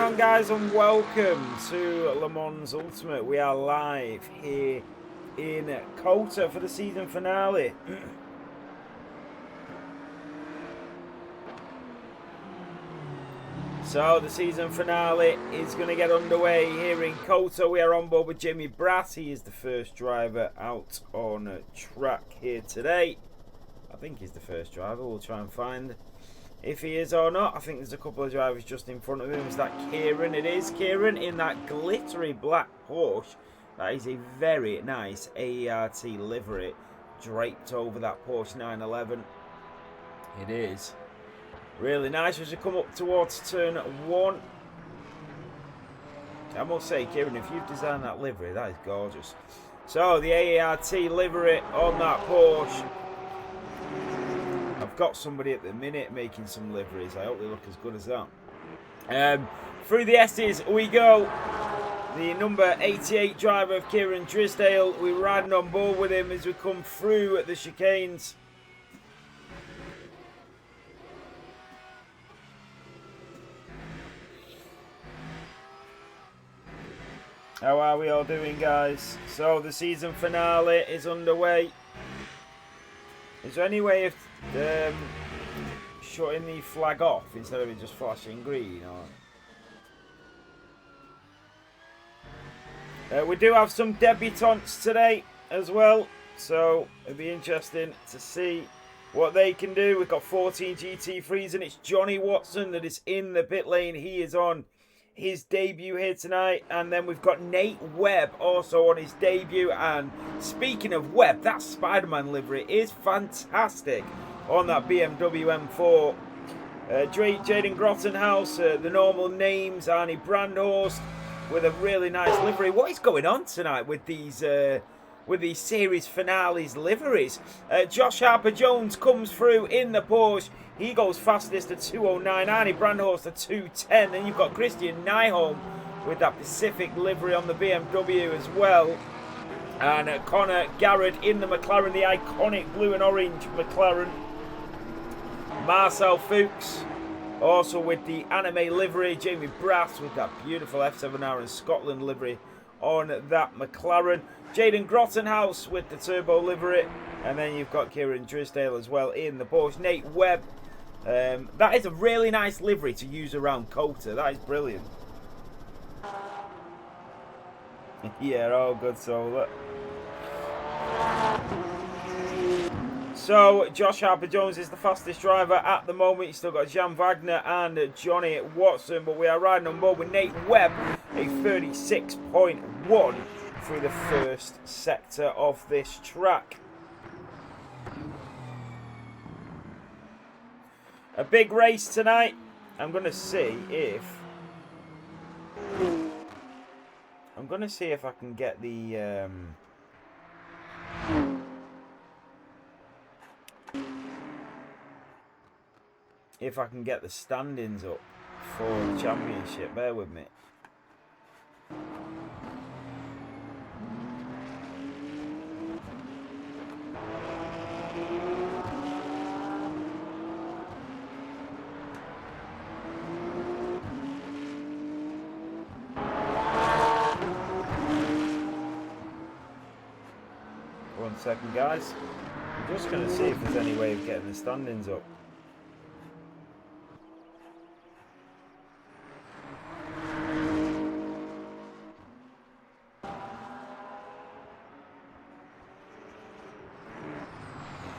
down, guys, and welcome to Le Mans Ultimate. We are live here in COTA for the season finale. So the season finale is going to get underway here in COTA. We are on board with Jamie Bratt. He is the first driver out on track here today. I think he's the first driver. We'll try and find if he is or not. I think there's a couple of drivers just in front of him. Is that Kieran? It is Kieran in that glittery black Porsche. That is a very nice AERT livery draped over that Porsche 911. It is really nice as you come up towards turn 1. I must say, Kieran, if you've designed that livery, that is gorgeous. So the AERT livery on that Porsche. I've got somebody at the minute making some liveries. I hope they look as good as that. Through the S's we go. The number 88 driver of Kieran Drysdale. We're riding on board with him as we come through the chicanes. How are we all doing, guys? So the season finale is underway. Is there any way of shutting the flag off instead of it just flashing green? Or we do have some debutantes today as well, so it'll be interesting to see what they can do. We've got 14 GT3s and it's Johnny Watson that is in the pit lane. He is on his debut here tonight, and then we've got Nate Webb also on his debut. And speaking of Webb, that Spider-Man livery is fantastic on that BMW M4. Jaden Grottenhouse, the normal names, Arnie Brandhorst with a really nice livery. What is going on tonight with these series finales liveries? Josh Harper-Jones comes through in the Porsche. He goes fastest at 209. Arnie Brandhorst at 210. Then you've got Christian Nyholm with that Pacific livery on the BMW as well. And Connor Garrett in the McLaren, the iconic blue and orange McLaren. Marcel Fuchs also with the anime livery. Jamie Bratt with that beautiful F7R and Scotland livery on that McLaren. Jaden Grottenhouse with the turbo livery. And then you've got Kieran Drysdale as well in the Porsche. Nate Webb. That is a really nice livery to use around COTA. That is brilliant. Yeah, all good, so So Josh Harper-Jones is the fastest driver at the moment. You've still got Jan Wagner and Johnny Watson, but we are riding on board with Nate Webb, a 36.1 through the first sector of this track. A big race tonight. I'm going to see if I can get the standings up for the championship. Bear with me. One second, guys. I'm just going to see if there's any way of getting the standings up.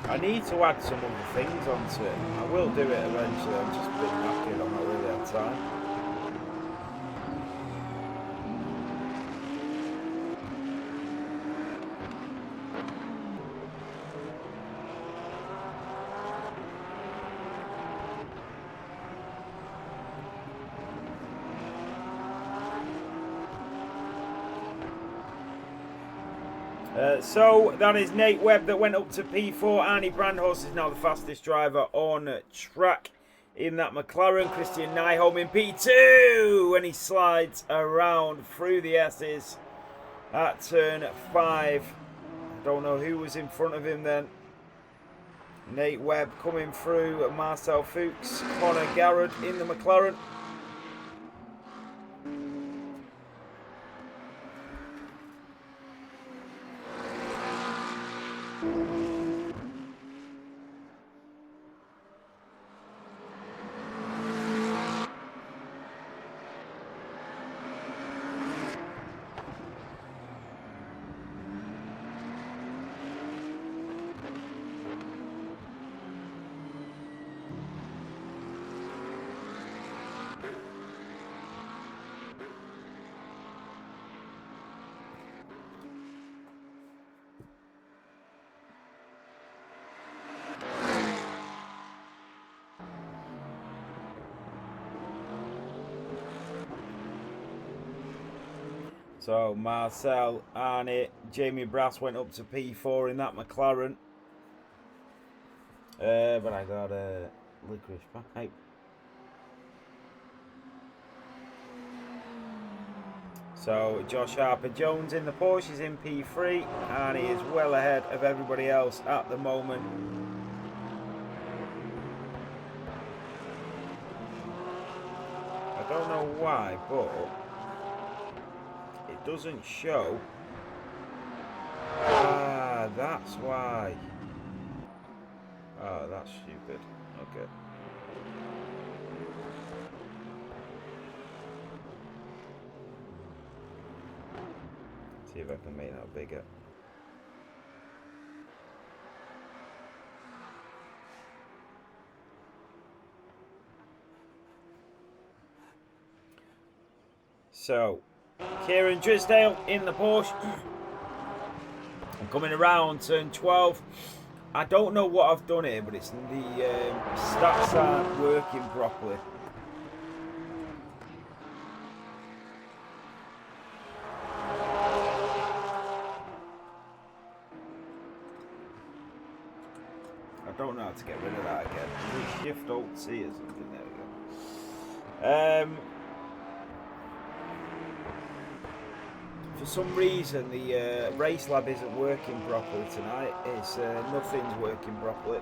I need to add some other things onto it. I will do it eventually. I'm just a bit knackered. I'm not really had time. So that is Nate Webb that went up to P4. Arnie Brandhorst is now the fastest driver on track in that McLaren. Christian Nyholm in P2 when he slides around through the S's at turn 5. I don't know who was in front of him then. Nate Webb coming through, Marcel Fuchs, Connor Garrett in the McLaren. So Marcel, Arnie, Jamie Brass went up to P4 in that McLaren. But I got a licorice pipe. So Josh Harper-Jones in the Porsche is in P3, and he is well ahead of everybody else at the moment. I don't know why, but it doesn't show. Ah, that's why. Oh, that's stupid. Okay. See if I can make that bigger. So, Kieran Drisdale in the Porsche. I'm coming around turn 12. I don't know what I've done here, but it's the stats aren't working properly. I don't know how to get rid of that again. Shift Alt C or something. There we go. For some reason, the race lab isn't working properly tonight. It's nothing's working properly.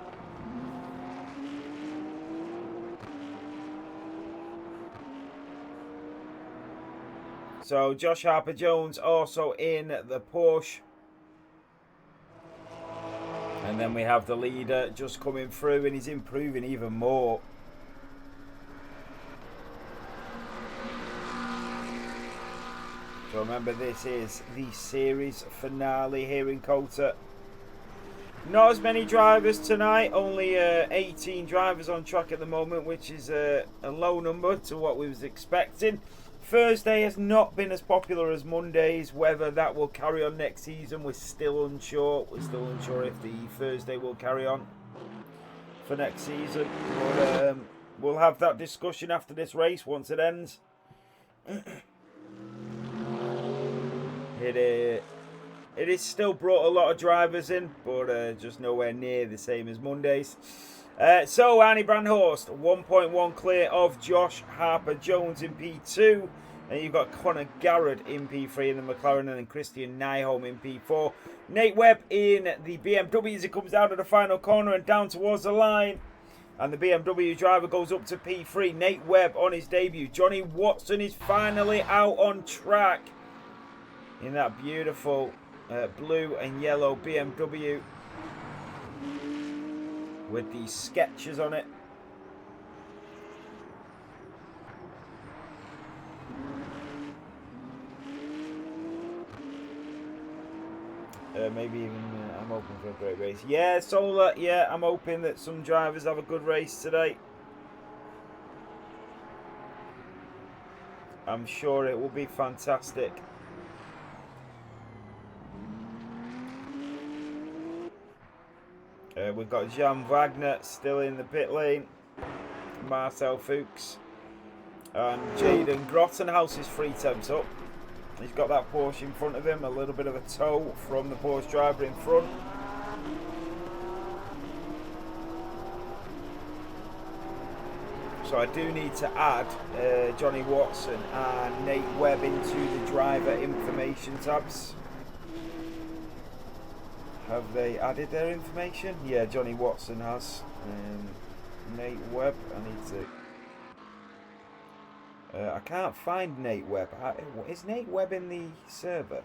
So Josh Harper-Jones also in the Porsche. And then we have the leader just coming through, and he's improving even more. So remember, this is the series finale here in COTA. Not as many drivers tonight, only 18 drivers on track at the moment, which is a low number to what we was expecting. Thursday has not been as popular as Mondays. Whether that will carry on next season, we're still unsure. We're still unsure if the Thursday will carry on for next season. But we'll have that discussion after this race once it ends. It is still brought a lot of drivers in, but just nowhere near the same as Mondays. So Arnie Brandhorst, 1.1 clear of Josh Harper-Jones in P2. And you've got Conor Garrett in P3 in the McLaren, and then Christian Nyholm in P4. Nate Webb in the BMW as he comes out of the final corner and down towards the line. And the BMW driver goes up to P3. Nate Webb on his debut. Johnny Watson is finally out on track in that beautiful blue and yellow BMW with these sketches on it. Maybe even I'm hoping for a great race. Yeah, Solar, yeah, I'm hoping that some drivers have a good race today. I'm sure it will be fantastic. We've got Jan Wagner still in the pit lane. Marcel Fuchs. And Jaden Grottenhouse is 3 temps up. He's got that Porsche in front of him. A little bit of a tow from the Porsche driver in front. So I do need to add Johnny Watson and Nate Webb into the driver information tabs. Have they added their information? Yeah, Johnny Watson has. Nate Webb, I need to... I can't find Nate Webb. Is Nate Webb in the server?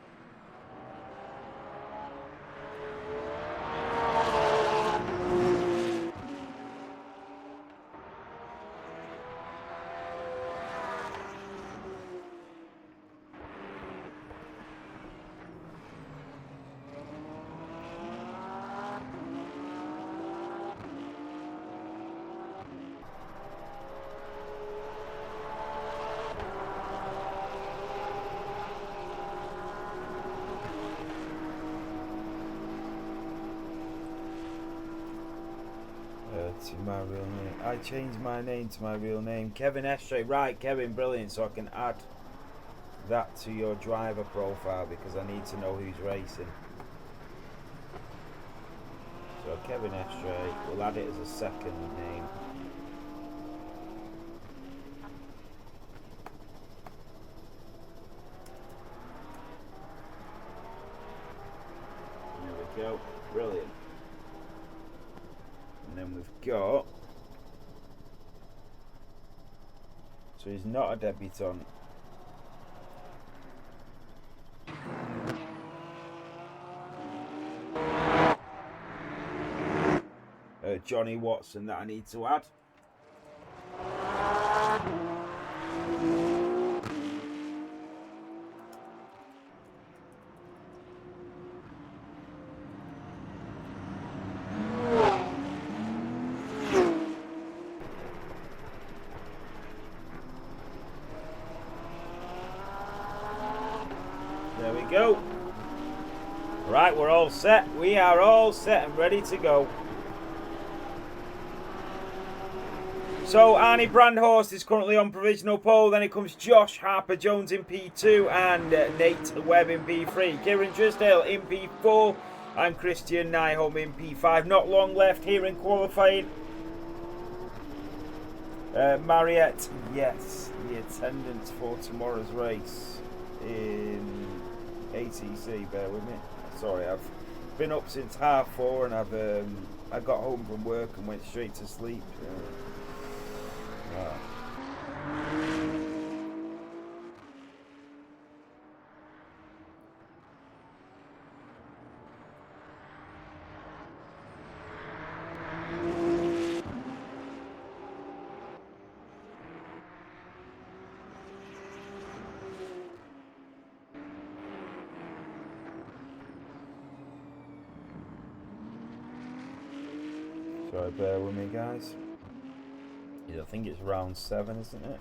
To my real name. I changed my name to my real name. Kevin Estre. Right, Kevin, brilliant. So I can add that to your driver profile because I need to know who's racing. So Kevin Estray, we'll add it as a second name. There we go, brilliant. And then we've got, so he's not a debutant. Johnny Watson that I need to add. There we go. Right, we're all set. We are all set and ready to go. So Arnie Brandhorst is currently on provisional pole. Then it comes Josh Harper-Jones in P2 and Nate Webb in P3. Kieran Drysdale in P4 and Christian Nyholm in P5. Not long left here in qualifying. Mariette, yes, the attendance for tomorrow's race in ATC. Bear with me. Sorry, I've been up since 4:30 and I got home from work and went straight to sleep. Sorry, bear with me, guys. I think it's round 7, isn't it?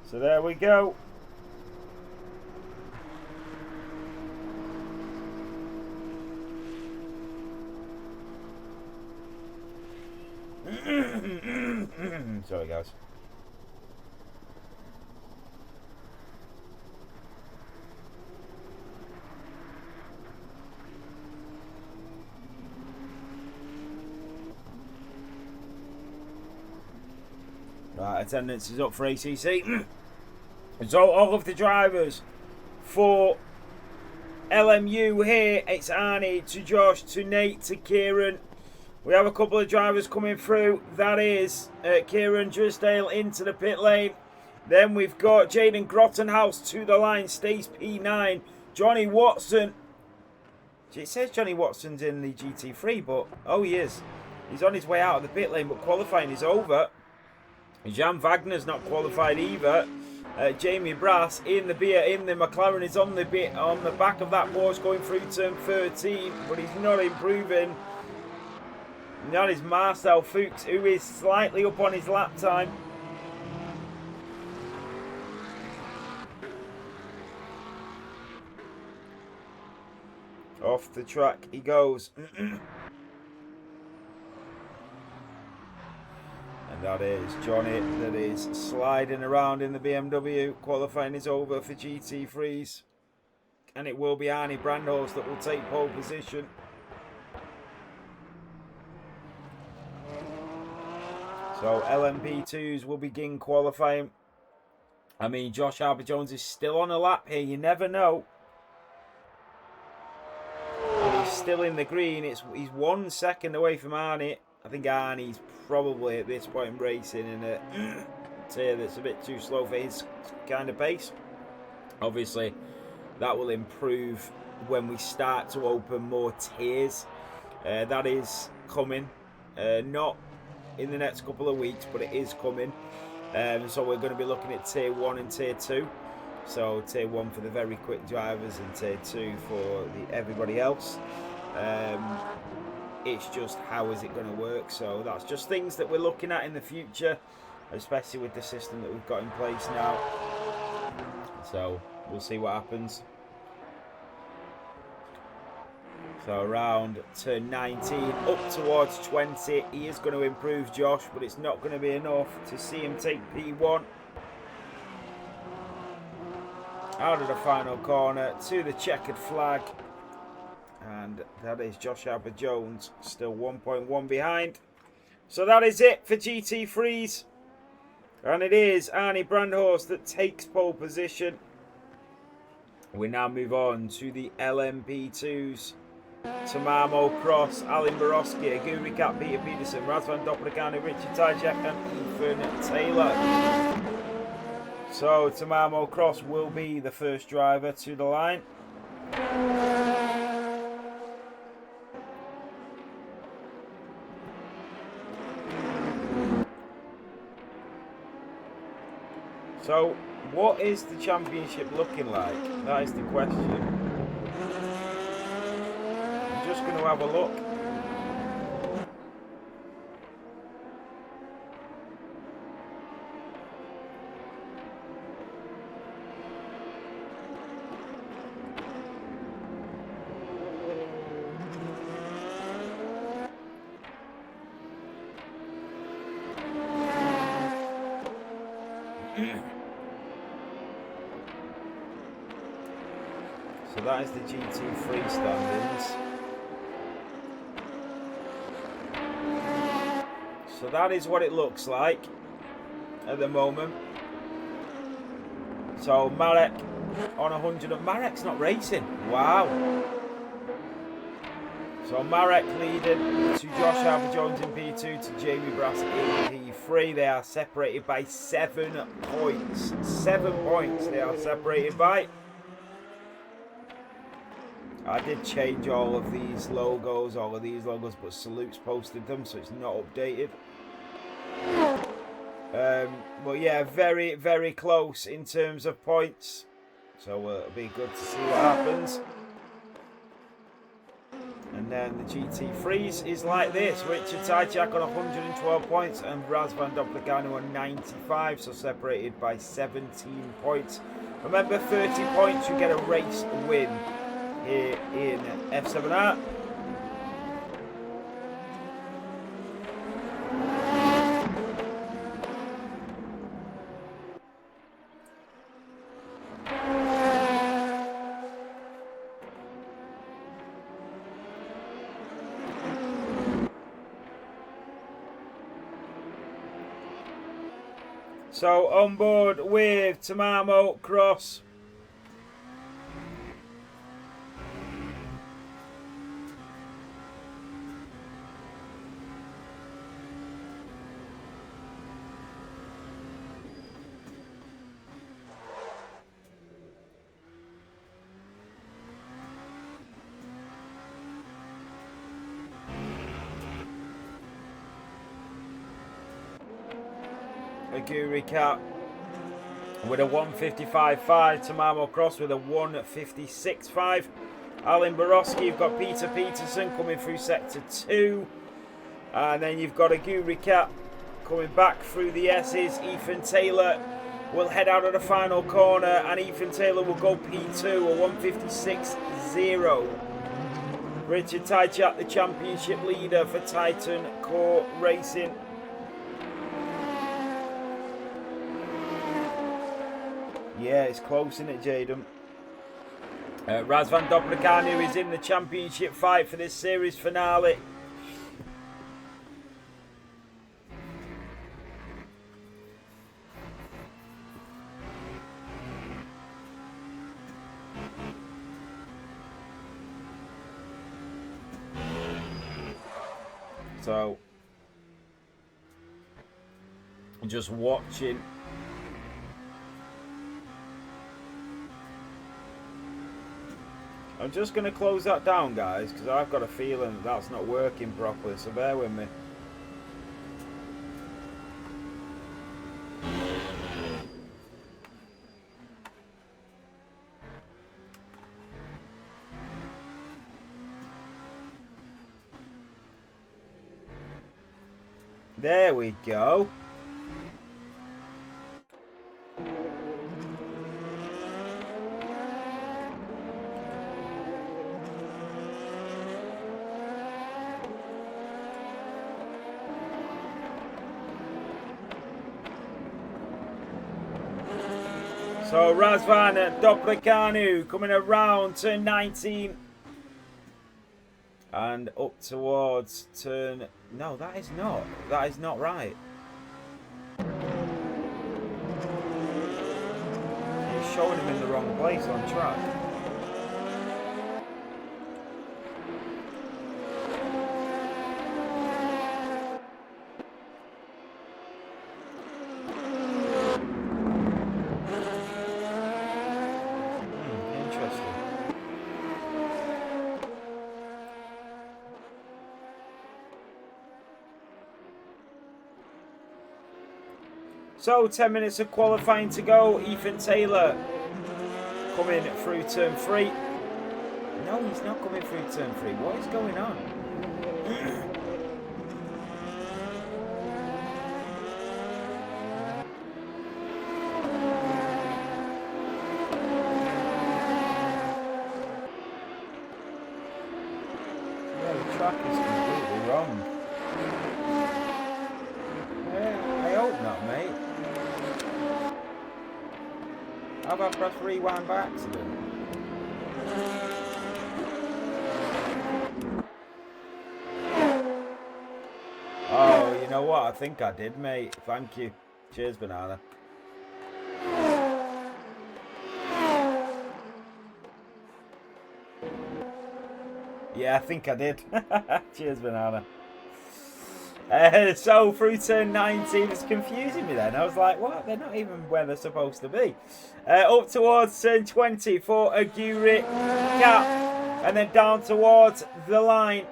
So there we go. Sorry, guys. Right, attendance is up for ACC. So all of the drivers for LMU here, it's Arnie to Josh to Nate to Kieran. We have a couple of drivers coming through. That is Kieran Drysdale into the pit lane. Then we've got Jaden Grottenhouse to the line, stays P9. Johnny Watson. It says Johnny Watson's in the GT3, but oh, he is. He's on his way out of the pit lane, but qualifying is over. Jan Wagner's not qualified either. Jamie Brass in the McLaren is on the back of that Porsche going through turn 13, but he's not improving. And that is Marcel Fuchs, who is slightly up on his lap time. Off the track he goes. And that is Johnny that is sliding around in the BMW. Qualifying is over for GT3s. And it will be Arnie Brandhorst that will take pole position. So LMP2s will begin qualifying. I mean, Josh Harper-Jones is still on a lap here. You never know. And he's still in the green. He's 1 second away from Arnie. I think Arnie's probably at this point racing in a tier that's a bit too slow for his kind of pace. Obviously, that will improve when we start to open more tiers. That is coming. Not in the next couple of weeks, but it is coming. So we're going to be looking at tier 1 and tier 2. So tier 1 for the very quick drivers and tier 2 for everybody else. It's just how is it going to work. So that's just things that we're looking at in the future, especially with the system that we've got in place now. So we'll see what happens. So around turn 19 up towards 20, he is going to improve Josh, but it's not going to be enough to see him take P1. out of the final corner to the checkered flag. And that is Josh Alba-Jones, still 1.1 behind. So that is it for GT3s. And it is Arnie Brandhorst that takes pole position. We now move on to the LMP2s. Tamamo Cross, Alan Borowski, Aguri Cat, Peter Peterson, Razvan Doprakani, Richard Tajak and Ethan Taylor. So Tamamo Cross will be the first driver to the line. So, what is the championship looking like? That is the question. I'm just going to have a look. So that is the GT3 standings. So that is what it looks like at the moment. So Marek on 100. Marek's not racing. Wow. So Marek leading to Josh Alba-Jones in P2, to Jamie Brass in P3. They are separated by 7 points. 7 points they are separated by. I did change all of these logos, but Salute's posted them, so it's not updated. But yeah, very, very close in terms of points. So it'll be good to see what happens. And then the GT3s is like this. Richard Tajak on 112 points and Razvan Doprakani on 95, so separated by 17 points. Remember, 30 points, you get a race win here in F7R. So on board with Tamamo Cross. Aguri Cat with a 155.5. Tamamo Cross with a 156.5. Alan Borowski, you've got Peter Peterson coming through sector 2. And then you've got Aguri Cat coming back through the S's. Ethan Taylor will head out of the final corner, and Ethan Taylor will go P2, a 156.0. Richard Tajak, the championship leader for Titan Core Racing. Yeah, it's close, isn't it, Jaden? Razvan Doprakani is in the championship fight for this series finale. So, just watching. I'm just going to close that down, guys, because I've got a feeling that's not working properly, so bear with me. There we go. So Razvan Dobrikanu coming around turn 19. And up towards turn... No, that is not. That is not right. He's showing him in the wrong place on track. So 10 minutes of qualifying to go. Ethan Taylor coming through turn 3. No, he's not coming through turn 3. What is going on? Yeah, the track is completely wrong. Yeah, I hope not, mate. How about press rewind by accident? Oh, you know what? I think I did, mate. Thank you. Cheers, Banana. Yeah, I think I did. Cheers, Banana. So through turn 19, it's confusing me then. I was like, what? They're not even where they're supposed to be. Up towards turn 20 for Aguri Cap. And then down towards the line.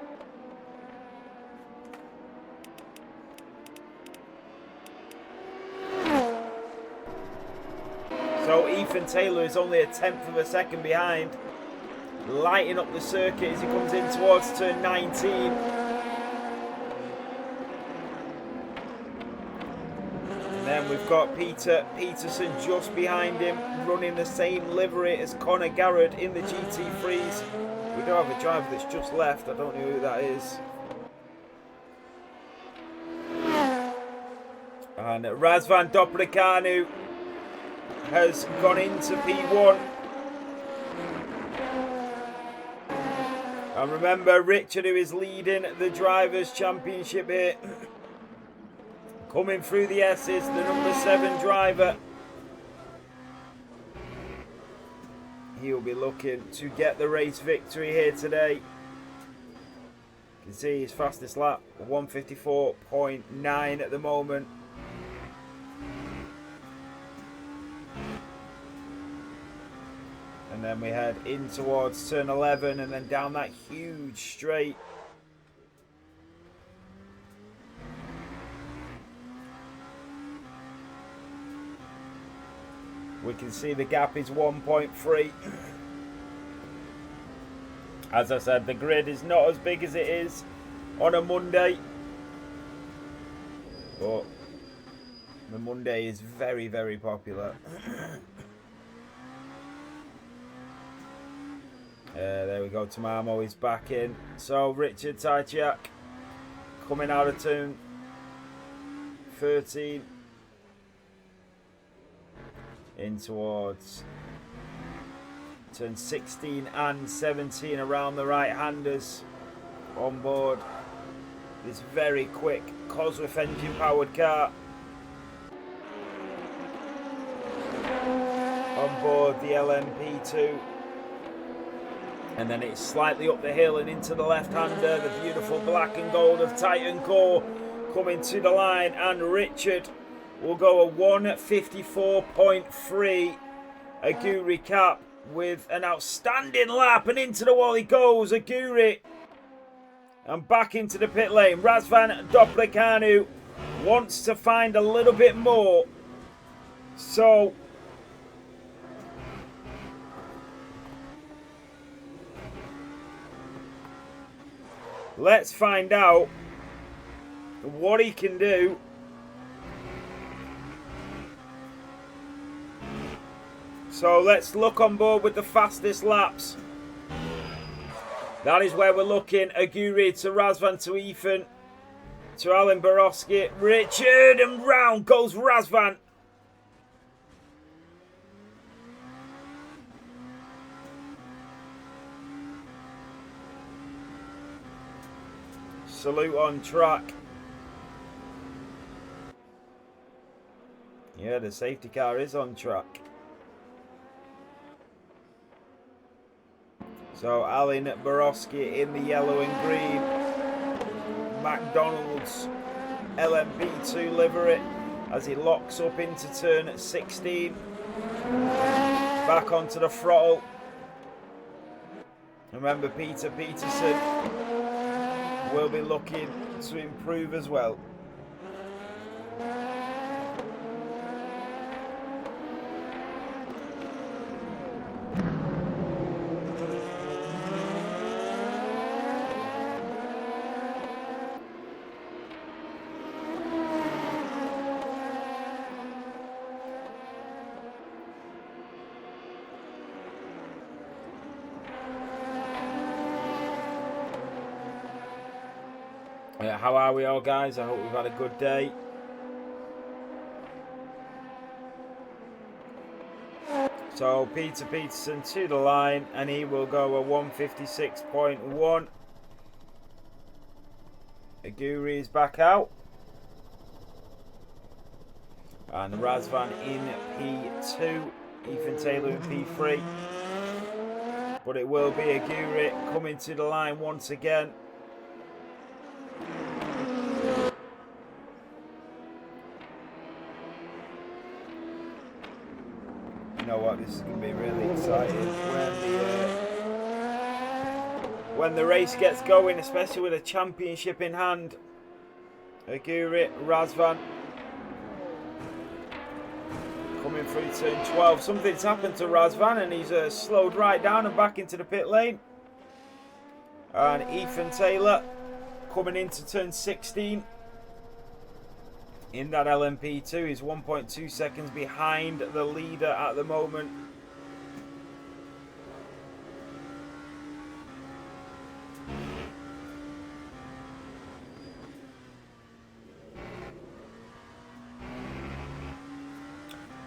So Ethan Taylor is only a 1/10 of a second behind. Lighting up the circuit as he comes in towards turn 19. Then we've got Peter Peterson just behind him, running the same livery as Conor Garrett in the GT3s. We do have a driver that's just left. I don't know who that is. And Razvan Dobrikanu has gone into P1. And remember, Richard, who is leading the Drivers' Championship here. Coming through the S's, the number 7 driver. He'll be looking to get the race victory here today. You can see his fastest lap, 154.9 at the moment. And then we head in towards turn 11 and then down that huge straight. We can see the gap is 1.3. As I said, the grid is not as big as it is on a Monday. But the Monday is very, very popular. There we go, Tamamo is back in. So Richard Tajak coming out of turn 13. In towards turn 16 and 17 around the right-handers on board this very quick Cosworth engine powered car. On board the LMP2. And then it's slightly up the hill and into the left-hander, the beautiful black and gold of Titan Core coming to the line, and Richard will go a 154.3 Aguri Cap with an outstanding lap, and into the wall he goes, Aguri. And back into the pit lane. Razvan Dobrikanu wants to find a little bit more. So let's find out what he can do. So let's look on board with the fastest laps. That is where we're looking. Aguri to Razvan to Ethan to Alan Borowski. Richard, and round goes Razvan. Salute on track. Yeah, the safety car is on track. So Alan Borowski in the yellow and green. McDonald's LMP2 livery as he locks up into turn 16. Back onto the throttle. Remember, Peter Peterson will be looking to improve as well. How are we all, guys? I hope we've had a good day. So Peter Peterson to the line, and he will go a 156.1. Aguri is back out. And Razvan in P2. Ethan Taylor in P3. But it will be Aguri coming to the line once again. You know what, this is going to be really exciting when the race gets going, especially with a championship in hand. Aguri, Razvan coming through turn 12. Something's happened to Razvan and he's slowed right down and back into the pit lane. And Ethan Taylor coming into turn 16. In that LMP2 is 1.2 seconds behind the leader at the moment.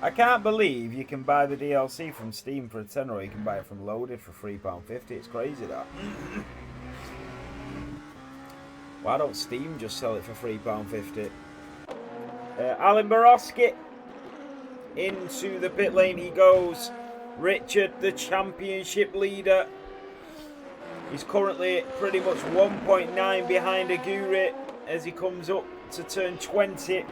I can't believe you can buy the DLC from Steam for a tenner, or you can buy it from Loaded for £3.50. It's crazy, that. Why don't Steam just sell it for £3.50? Alan Borowski into the pit lane he goes. Richard, the championship leader, he's currently pretty much 1.9 behind Aguri as he comes up to turn 20.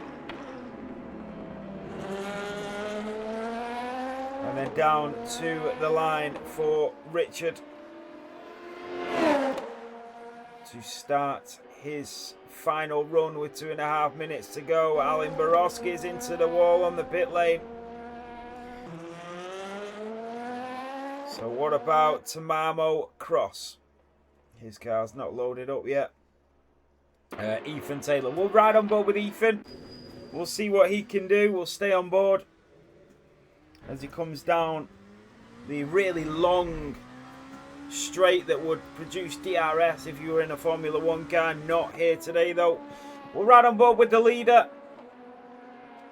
And then down to the line for Richard to start his final run with 2.5 minutes to go. Alan Borowski is into the wall on the pit lane. So what about Tamamo Cross? His car's not loaded up yet. Ethan Taylor. We'll ride on board with Ethan. We'll see what he can do. We'll stay on board as he comes down the really long straight that would produce DRS if you were in a Formula 1 car. Not here today though. We'll ride on board with the leader.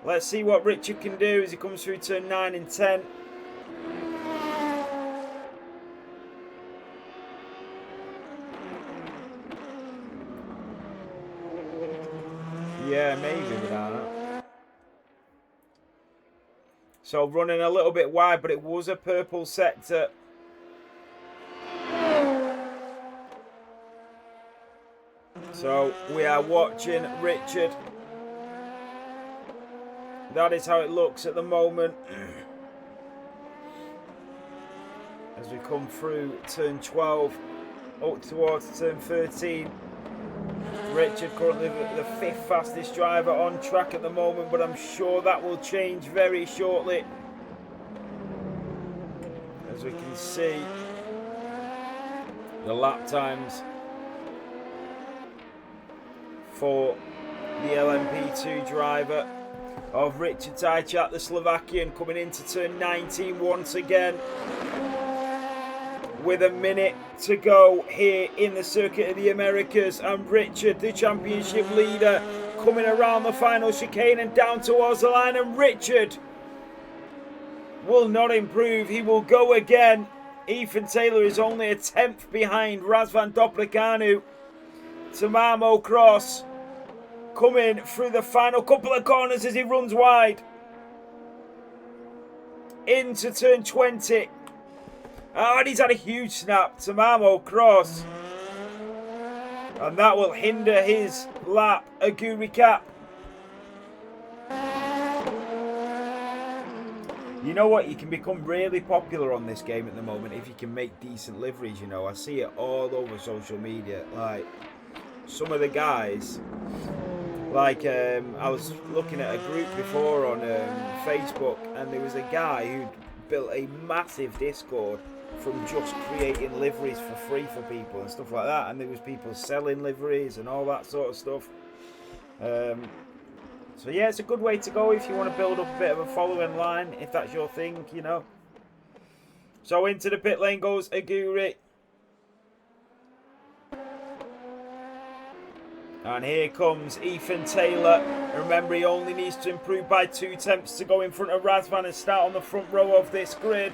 Let's see what Richard can do as he comes through turn 9 and 10. Yeah, maybe without that. So running a little bit wide, but it was a purple sector. So we are watching Richard. That is how it looks at the moment. As we come through turn 12 up towards turn 13. Richard currently the 5th fastest driver on track at the moment, but I'm sure that will change very shortly. As we can see, the lap times for the LMP2 driver of Richard Tajchat, the Slovakian, coming into turn 19 once again. With a minute to go here in the Circuit of the Americas, and Richard, the championship leader, coming around the final chicane and down towards the line, and Richard will not improve. He will go again. Ethan Taylor is only a 10th behind Razvan Doprakanu. Tamamo Cross coming through the final couple of corners as he runs wide. Into turn 20. Oh, and he's had a huge snap. Tamamo Cross. And that will hinder his lap. Aguri Cap. You know what? You can become really popular on this game at the moment if you can make decent liveries, you know. I see it all over social media. Like, some of the guys, like, I was looking at a group before on Facebook, and there was a guy who'd built a massive Discord from just creating liveries for free for people and stuff like that. And there was people selling liveries and all that sort of stuff. So yeah, it's a good way to go if you want to build up a bit of a following line, if that's your thing, you know. So into the pit lane goes Aguri. And here comes Ethan Taylor. Remember, he only needs to improve by 2 tenths to go in front of Razvan and start on the front row of this grid.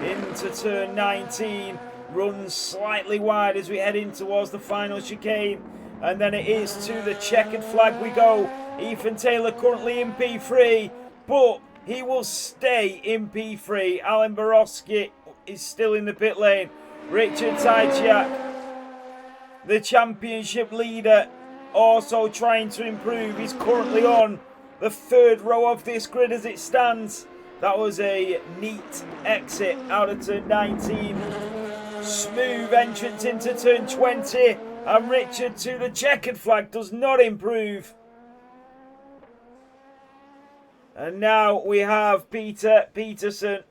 Into turn 19. Runs slightly wide as we head in towards the final chicane. And then it is to the checkered flag we go. Ethan Taylor currently in P3, but he will stay in P3. Alan Borowski is still in the pit lane. Richard Tajak, the championship leader, also trying to improve. He's currently on the 3rd row of this grid as it stands. That was a neat exit out of turn 19. Smooth entrance into turn 20. And Richard to the checkered flag does not improve. And now we have Peter Peterson.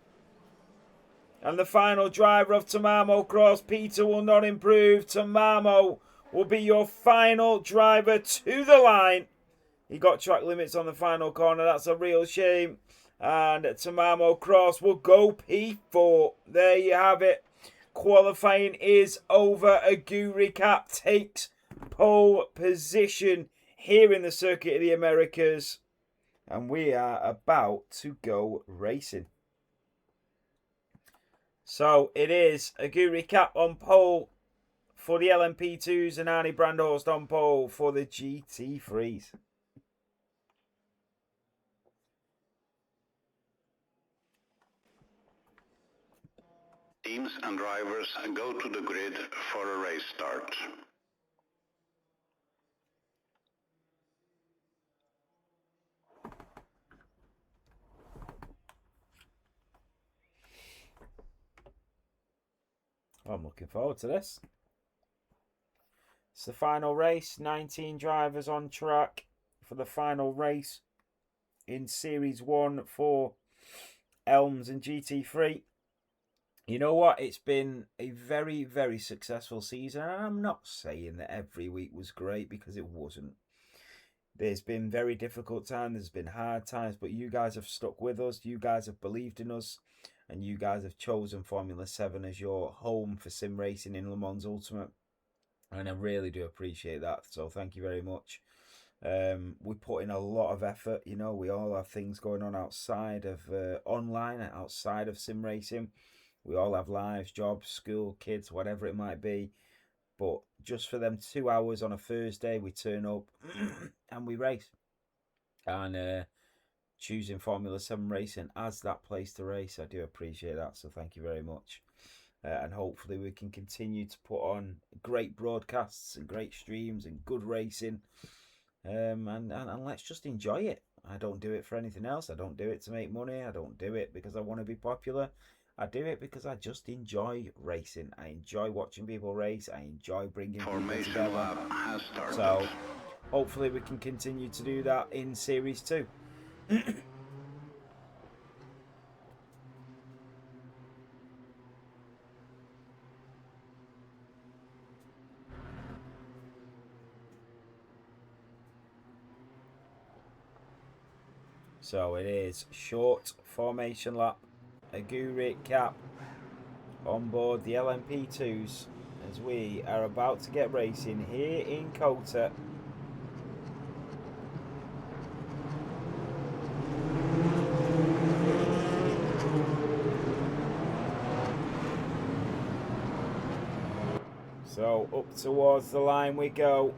And the final driver of Tamamo Cross. Peter will not improve. Tamamo will be your final driver to the line. He got track limits on the final corner. That's a real shame. And Tamamo Cross will go P4. There you have it. Qualifying is over. Aguri Cap takes pole position here in the Circuit of the Americas. And we are about to go racing. So it is Aguri Cap on pole for the LMP2s and Arnie Brandhorst on pole for the GT3s. Teams and drivers go to the grid for a race start. I'm looking forward to this. It's the final race. 19 drivers on track for the final race in Series 1 for Elms and GT3. You know what? It's been a very, very successful season. And I'm not saying that every week was great, because it wasn't. There's been very difficult times. There's been hard times. But you guys have stuck with us. You guys have believed in us. And you guys have chosen Formula 7 as your home for sim racing in Le Mans Ultimate. And I really do appreciate that. So thank you very much. We put in a lot of effort. You know, we all have things going on outside of online, outside of sim racing. We all have lives, jobs, school, kids, whatever it might be. But just for them 2 hours on a Thursday, we turn up and we race. And choosing Formula 7 racing as that place to race, I do appreciate that. So thank you very much. And hopefully we can continue to put on great broadcasts and great streams and good racing. And let's just enjoy it. I don't do it for anything else. I don't do it to make money. I don't do it because I want to be popular. I do it because I just enjoy racing. I enjoy watching people race. I enjoy bringing people together. So hopefully we can continue to do that in Series 2. So it is short formation lap. Aguri Cap on board the LMP2s as we are about to get racing here in COTA. So up towards the line we go.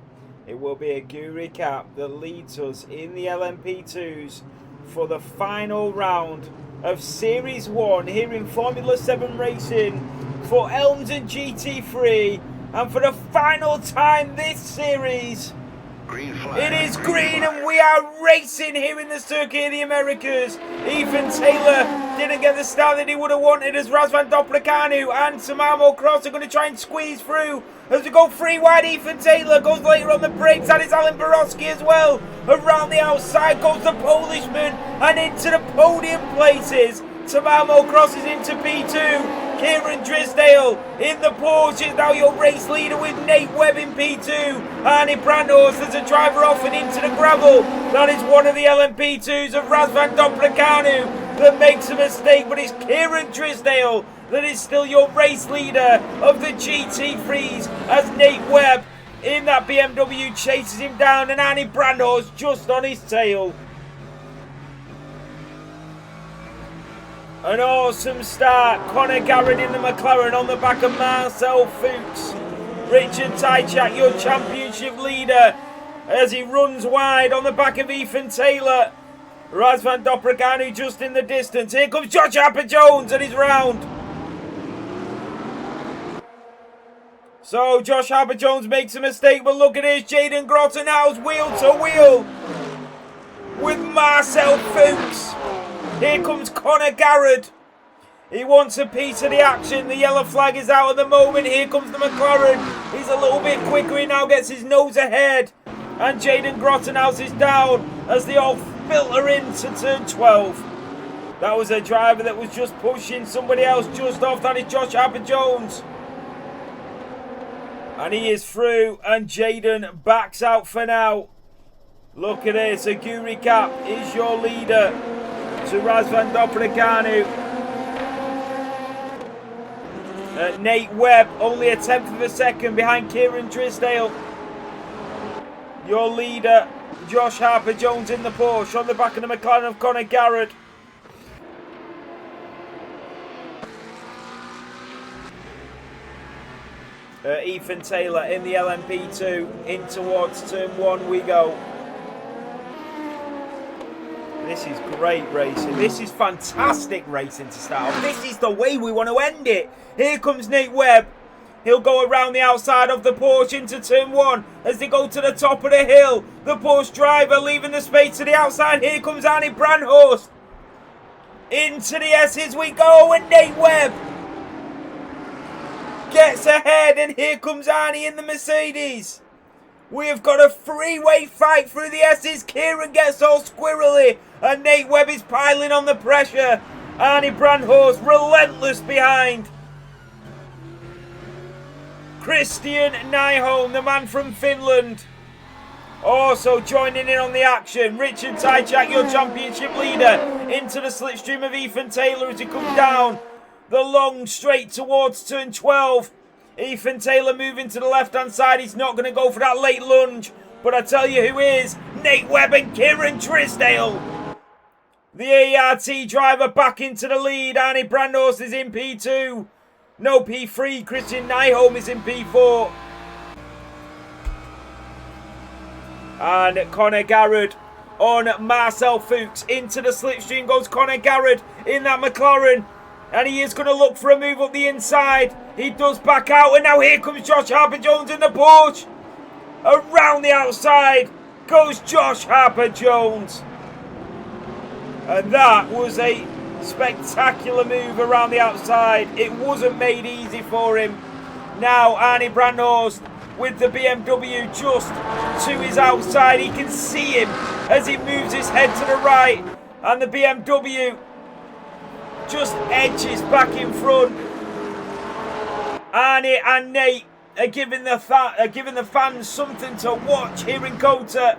It will be a Guri Cap that leads us in the LMP2s for the final round of Series 1 here in Formula 7 Racing for Elmsden GT3. And for the final time this series, Green flag. it is green and we are racing here in the Circuit of the Americas. Ethan Taylor didn't get the start that he would have wanted as Razvan Doprakanu and Samamo Cross are going to try and squeeze through. As we go free wide, Ethan Taylor goes later on the brakes, and it's Alan Borowski as well. Around the outside goes the Polishman and into the podium places. Samamo Cross is into P2. Kieran Drisdale in the Porsche is now your race leader with Nate Webb in P2. Arnie Brandhorst as a driver off and into the gravel. That is one of the LMP2s of Razvan Doprakanu that makes a mistake, but it's Kieran Drisdale that is still your race leader of the GT3s as Nate Webb in that BMW chases him down and Arnie Brandhorst just on his tail. An awesome start. Conor Garrett in the McLaren on the back of Marcel Fuchs. Richard Tychak, your championship leader, as he runs wide on the back of Ethan Taylor. Razvan Doprakanu just in the distance. Here comes Josh Harper-Jones and he's round. So Josh Harper-Jones makes a mistake, but look at this. Jaden Grottenhaus wheel to wheel with Marcel Fuchs. Here comes Conor Garrett. He wants a piece of the action. The yellow flag is out at the moment. Here comes the McLaren. He's a little bit quicker. He now gets his nose ahead. And Jaden Grottenhaus is down as they all filter into turn 12. That was a driver that was just pushing somebody else just off. That is Josh Harper-Jones. And he is through. And Jaden backs out for now. Look at this. Aguri Cap is your leader to Razvan Doprakanu. Nate Webb only a tenth of a second behind Kieran Drisdale. Your leader, Josh Harper-Jones in the Porsche on the back of the McLaren of Conor Garrett. Ethan Taylor in the LMP2 in towards turn 1 we go. This is great racing. This is fantastic racing to start off. This is the way we want to end it. Here comes Nate Webb. He'll go around the outside of the Porsche into turn 1 as they go to the top of the hill. The Porsche driver leaving the space to the outside. Here comes Arnie Brandhorst. Into the S's we go, and Nate Webb gets ahead, and here comes Arnie in the Mercedes. We have got a three-way fight through the S's. Kieran gets all squirrely, and Nate Webb is piling on the pressure. Arnie Brandhorst relentless behind. Christian Nyholm, the man from Finland, also joining in on the action. Richard Tychak, your championship leader, into the slipstream of Ethan Taylor as he comes down the long straight towards turn 12. Ethan Taylor moving to the left-hand side. He's not going to go for that late lunge. But I tell you who is. Nate Webb and Kieran Drisdale. The ART driver back into the lead. Arnie Brandhorst is in P2. No, P3. Christian Nyholm is in P4. And Conor Garrett on Marcel Fuchs. Into the slipstream goes Conor Garrett in that McLaren. And he is going to look for a move up the inside. He does back out. And now here comes Josh Harper-Jones in the Porsche. Around the outside goes Josh Harper-Jones. And that was a spectacular move around the outside. It wasn't made easy for him. Now Arnie Brandhorst with the BMW just to his outside. He can see him as he moves his head to the right. And the BMW just edges back in front. Arnie and Nate are giving the fans something to watch here in COTA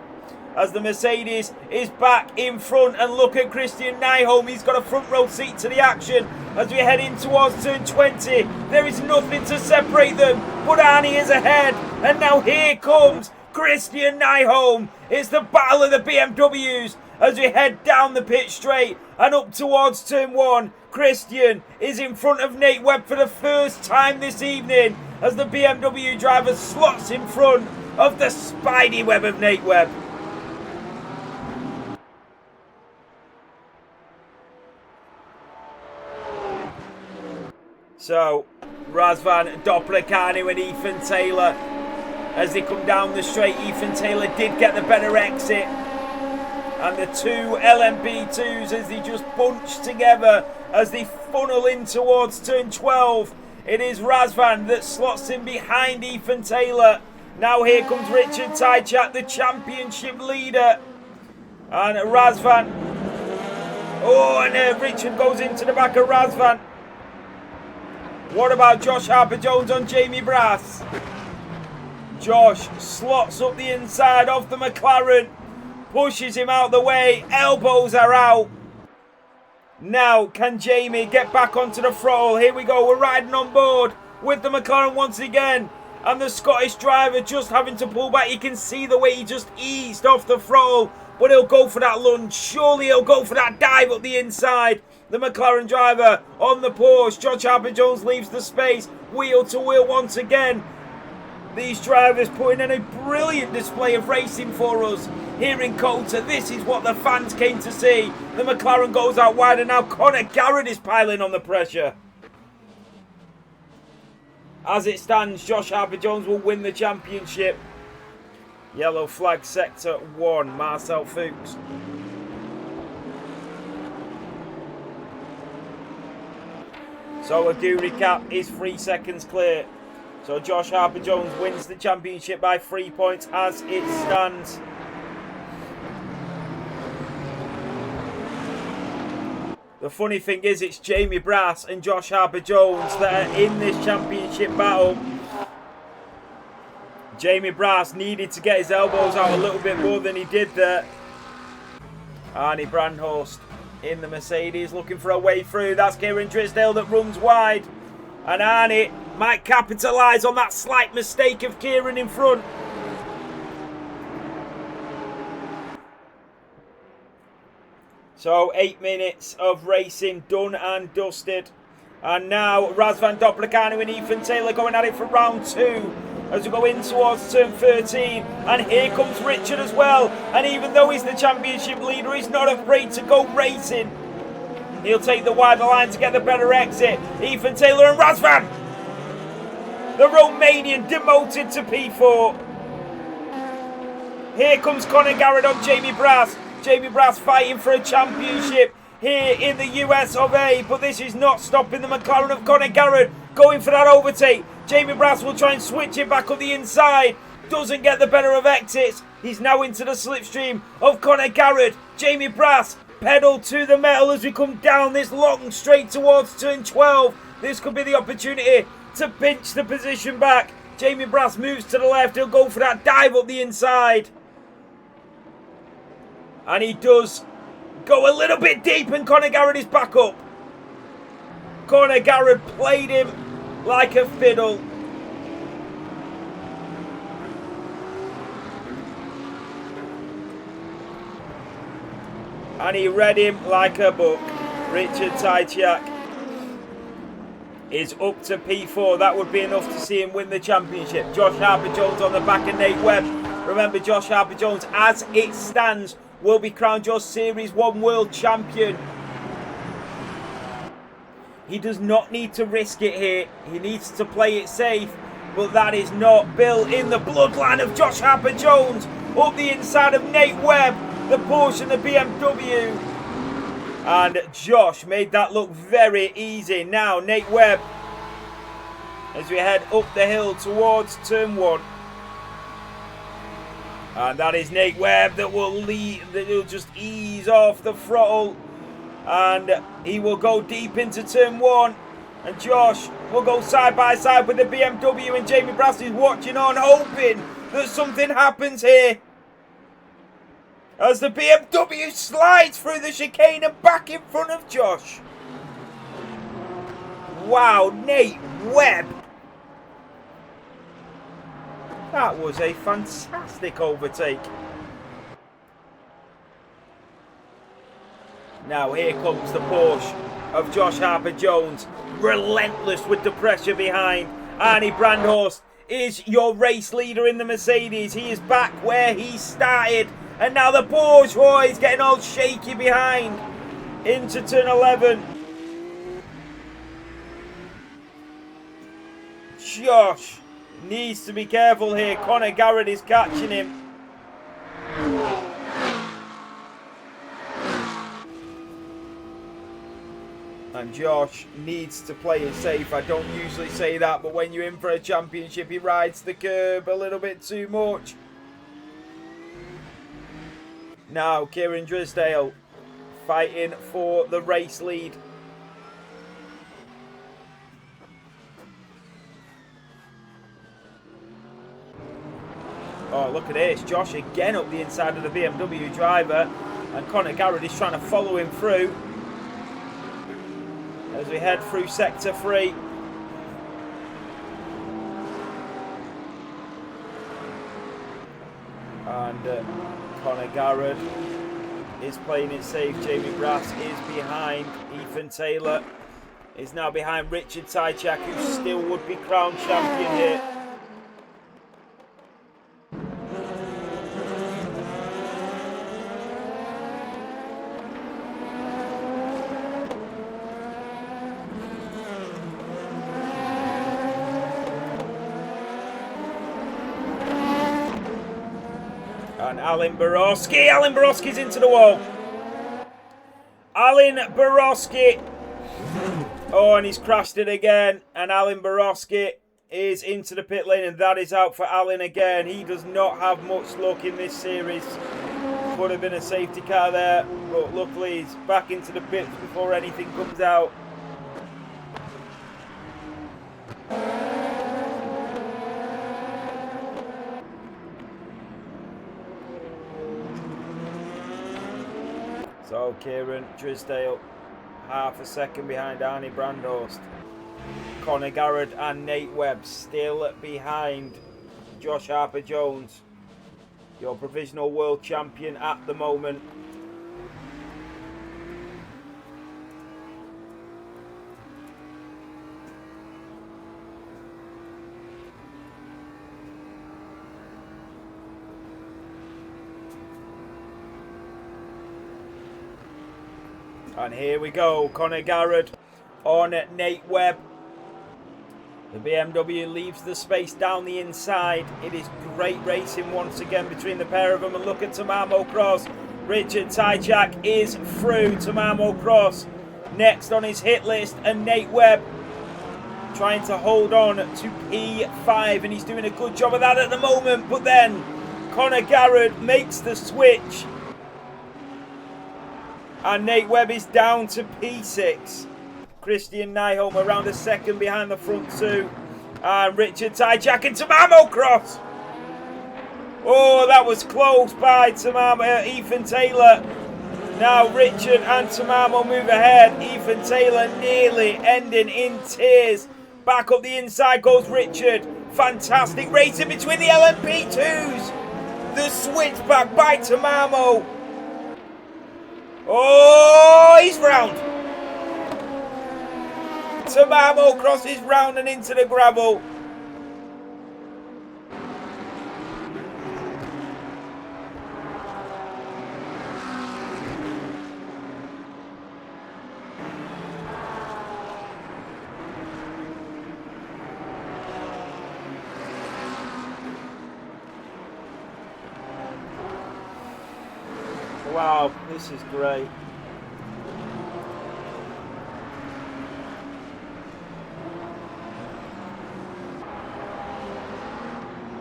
as the Mercedes is back in front. And look at Christian Nyholm. He's got a front row seat to the action as we head in towards turn 20. There is nothing to separate them, but Arnie is ahead. And now here comes Christian Nyholm. It's the battle of the BMWs as we head down the pit straight and up towards turn 1. Christian is in front of Nate Webb for the first time this evening. as the BMW driver slots in front of the spidey web of Nate Webb. So, Razvan Doprakanu and Ethan Taylor, as they come down the straight, Ethan Taylor did get the better exit. And the two LMP2s as they just bunch together as they funnel in towards turn 12. It is Razvan that slots in behind Ethan Taylor. Now here comes Richard Tychak, the championship leader. And Razvan. Oh, and Richard goes into the back of Razvan. What about Josh Harper-Jones on Jamie Brass? Josh slots up the inside of the McLaren. Pushes him out the way. Elbows are out. Now, can Jamie get back onto the throttle? Here we go. We're riding on board with the McLaren once again. And the Scottish driver just having to pull back. You can see the way he just eased off the throttle. But he'll go for that lunge. Surely he'll go for that dive up the inside. The McLaren driver on the Porsche. Josh Harper-Jones leaves the space. Wheel to wheel once again. These drivers putting in a brilliant display of racing for us here in COTA. This is what the fans came to see. The McLaren goes out wide and now Conor Garrett is piling on the pressure. As it stands, Josh Harper-Jones will win the championship. Yellow flag sector 1, Marcel Fuchs. So a Aguri Cap is 3 seconds clear. So Josh Harper-Jones wins the championship by 3 points as it stands. The funny thing is, it's Jamie Brass and Josh Harper-Jones that are in this championship battle. Jamie Brass needed to get his elbows out a little bit more than he did there. Arnie Brandhorst in the Mercedes looking for a way through. That's Kieran Drysdale that runs wide. And Arnie might capitalise on that slight mistake of Kieran in front. So 8 minutes of racing done and dusted. And now Razvan Doprakanu and Ethan Taylor going at it for round 2 as we go in towards turn 13. And here comes Richard as well. And even though he's the championship leader, he's not afraid to go racing. He'll take the wider line to get the better exit. Ethan Taylor and Razvan. The Romanian demoted to P4. Here comes Conor Garrett on Jamie Brass. Jamie Brass fighting for a championship here in the US of A. But this is not stopping the McLaren of Conor Garrett going for that overtake. Jamie Brass will try and switch it back up the inside. Doesn't get the better of exits. He's now into the slipstream of Conor Garrett. Jamie Brass pedal to the metal as we come down this long straight towards turn 12. This could be the opportunity to pinch the position back. Jamie Brass moves to the left. He'll go for that dive up the inside. And he does go a little bit deep and Conor Garrett is back up. Conor Garrett played him like a fiddle. And he read him like a book. Richard Tychak is up to P4. That would be enough to see him win the championship. Josh Harper-Jones on the back of Nate Webb. Remember, Josh Harper-Jones, as it stands, will be crowned your Series 1 World Champion. He does not need to risk it here. He needs to play it safe. But that is not built in the bloodline of Josh Harper-Jones. Up the inside of Nate Webb, the Porsche and the BMW. And Josh made that look very easy. Now Nate Webb, as we head up the hill towards turn 1. And that is Nate Webb that will lead, that will just ease off the throttle. And he will go deep into turn 1. And Josh will go side by side with the BMW. And Jamie Brass is watching on, hoping that something happens here. As the BMW slides through the chicane and back in front of Josh. Wow, Nate Webb. That was a fantastic overtake. Now here comes the Porsche of Josh Harper-Jones. Relentless with the pressure behind. Arnie Brandhorst is your race leader in the Mercedes. He is back where he started. And now the Bourgeois is getting all shaky behind. Into turn 11. Josh needs to be careful here. Conor Garrett is catching him. And Josh needs to play it safe. I don't usually say that, but when you're in for a championship, he rides the curb a little bit too much. Now, Kieran Drysdale fighting for the race lead. Oh, look at this. Josh again up the inside of the BMW driver. And Conor Garrett is trying to follow him through. As we head through sector 3. And Conor Garrett is playing it safe. Jamie Brass is behind. Ethan Taylor is now behind Richard Tychak, who still would be crowned champion here. And Alan Borowski's into the wall. Alan Borowski. Oh, and he's crashed it again. And Alan Borowski is into the pit lane, and that is out for Alan again. He does not have much luck in this series. Would have been a safety car there, but luckily he's back into the pits before anything comes out. So Kieran Drysdale, half a second behind Arnie Brandhorst. Conor Garrett and Nate Webb still behind Josh Harper-Jones, your provisional world champion at the moment. And here we go, Conor Garrett on Nate Webb. The BMW leaves the space down the inside. It is great racing once again between the pair of them. And look at Tamamo Cross. Richard Tychak is through. Tamamo Cross next on his hit list. And Nate Webb trying to hold on to P5. And he's doing a good job of that at the moment. But then Conor Garrett makes the switch. And Nate Webb is down to P6. Christian Nyholm around a second behind the front two. And Richard Tychak and Tamamo Cross. Oh, that was close by Ethan Taylor. Now Richard and Tamamo move ahead. Ethan Taylor nearly ending in tears. Back up the inside goes Richard. Fantastic racing between the LMP2s. The switchback by Tamamo. Oh, he's round. Tamamo crosses round and into the gravel. Wow, this is great.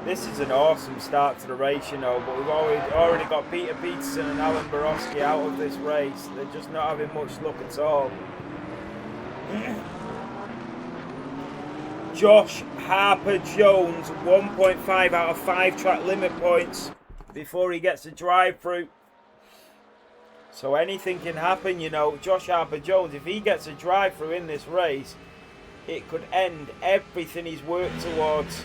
This is an awesome start to the race, you know, but we've already got Peter Peterson and Alan Borowski out of this race. They're just not having much luck at all. Josh Harper-Jones, 1.5 out of 5 track limit points before he gets a drive-through. So anything can happen, you know. Josh Harper-Jones, if he gets a drive-through in this race, it could end everything he's worked towards.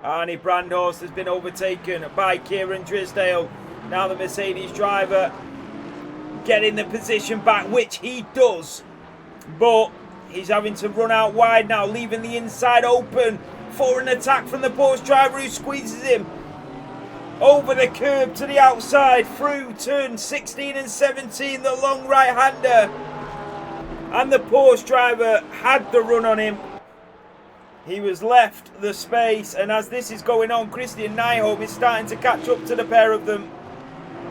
Arnie Brandhorst has been overtaken by Kieran Drysdale. Now the Mercedes driver getting the position back, which he does. But he's having to run out wide now, leaving the inside open for an attack from the Porsche driver who squeezes him over the curb to the outside through turns 16 and 17, the long right-hander. And the Porsche driver had the run on him. He was left the space, and as this is going on, Christian Nyholm is starting to catch up to the pair of them.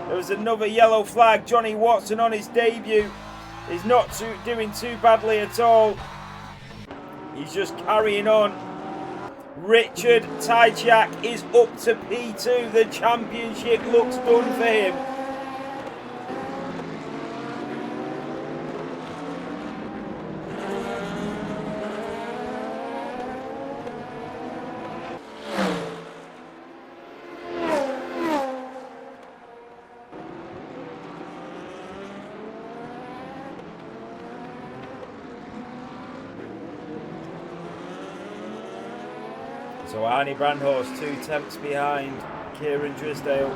There was another yellow flag. Johnny Watson on his debut is not doing too badly at all. He's just carrying on. Richard Tajczak is up to P2. The championship looks done for him. So Arnie Brandhorst 2 tenths behind Kieran Drysdale.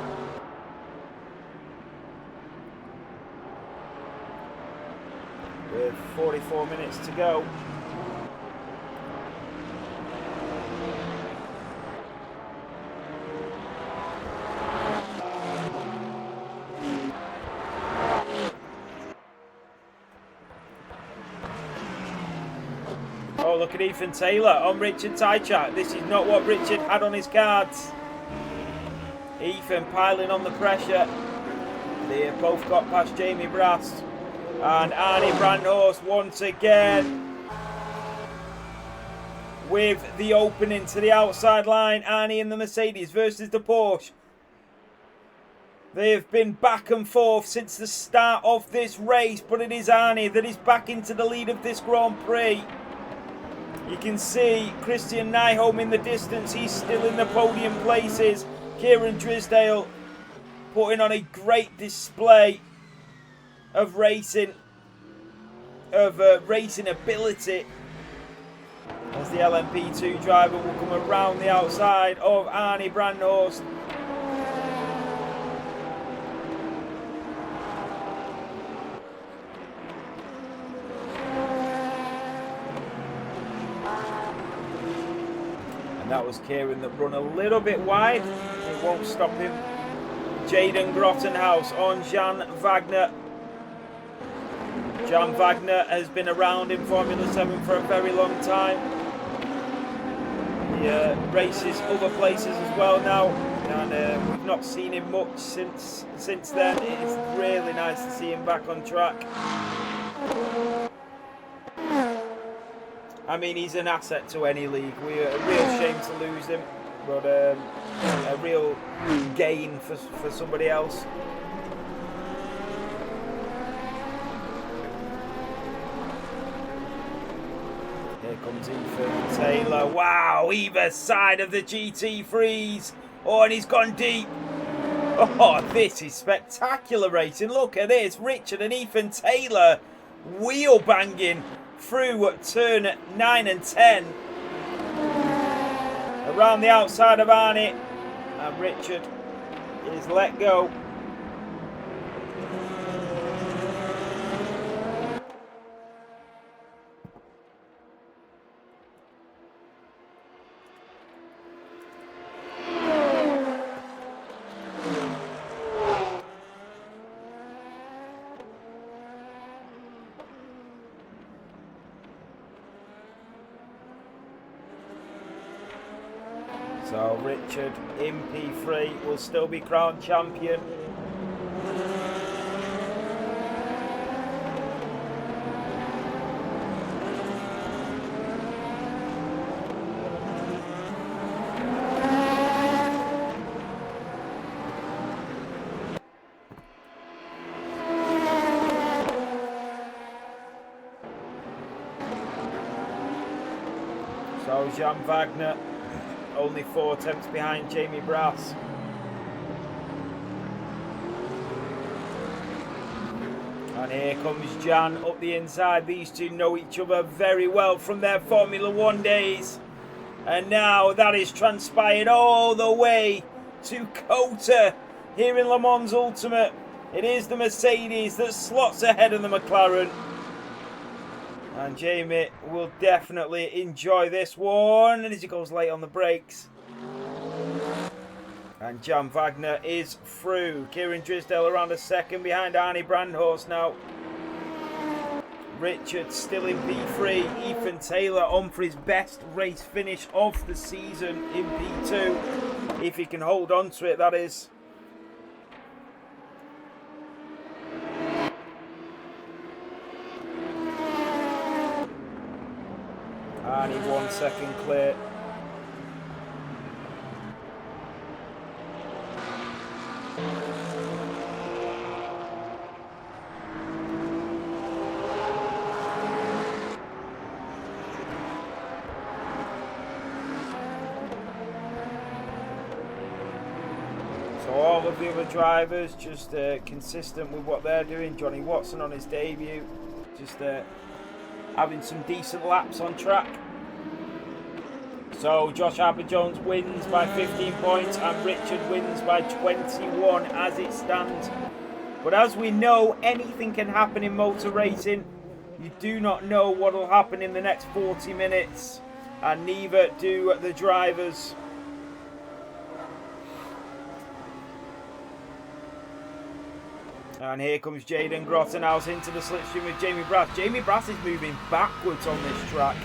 With 44 minutes to go. Oh, look at Ethan Taylor on Richard Tajczak. This is not what Richard had on his cards. Ethan piling on the pressure. They have both got past Jamie Brass. And Arnie Brandhorst once again with the opening to the outside line. Arnie in the Mercedes versus the Porsche. They have been back and forth since the start of this race, but it is Arnie that is back into the lead of this Grand Prix. You can see Christian Nyholm in the distance. He's still in the podium places. Kieran Drysdale putting on a great display of racing ability. As the LMP2 driver will come around the outside of Arnie Brandhorst. And that was Kieran that run a little bit wide. It won't stop him. Jaden Grottenhouse on Jan Wagner. Jan Wagner has been around in Formula 7 for a very long time. He races other places as well now. And we've not seen him much since then. It's really nice to see him back on track. I mean, he's an asset to any league. We're a real shame to lose him, but a real gain for somebody else. Here comes Ethan Taylor. Wow, either side of the GT3s. Oh, and he's gone deep. Oh, this is spectacular racing. Look at this. Richard and Ethan Taylor wheel banging through turn 9 and 10. Around the outside of Arnie. And Richard is let go. So Richard in P3 will still be crowned champion. So Jan Wagner only 4 attempts behind Jamie Brass. And here comes Jan up the inside. These two know each other very well from their Formula 1 days. And now that is transpired all the way to COTA here in Le Mans Ultimate It is the Mercedes that slots ahead of the McLaren. And Jamie will definitely enjoy this one. And as he goes late on the brakes. And Jan Wagner is through. Kieran Drysdale around a second behind Arnie Brandhorst now. Richard still in P3. Ethan Taylor on for his best race finish of the season in P2. If he can hold on to it, that is. Arnie 1 second clear. So all of the other drivers just consistent with what they're doing. Johnny Watson on his debut, just having some decent laps on track. So Josh Harper-Jones wins by 15 points and Richard wins by 21 as it stands. But as we know, anything can happen in motor racing. You do not know what will happen in the next 40 minutes, and neither do the drivers. And here comes Jaden Grottenhouse into the slipstream with Jamie Brass. Jamie Brass is moving backwards on this track.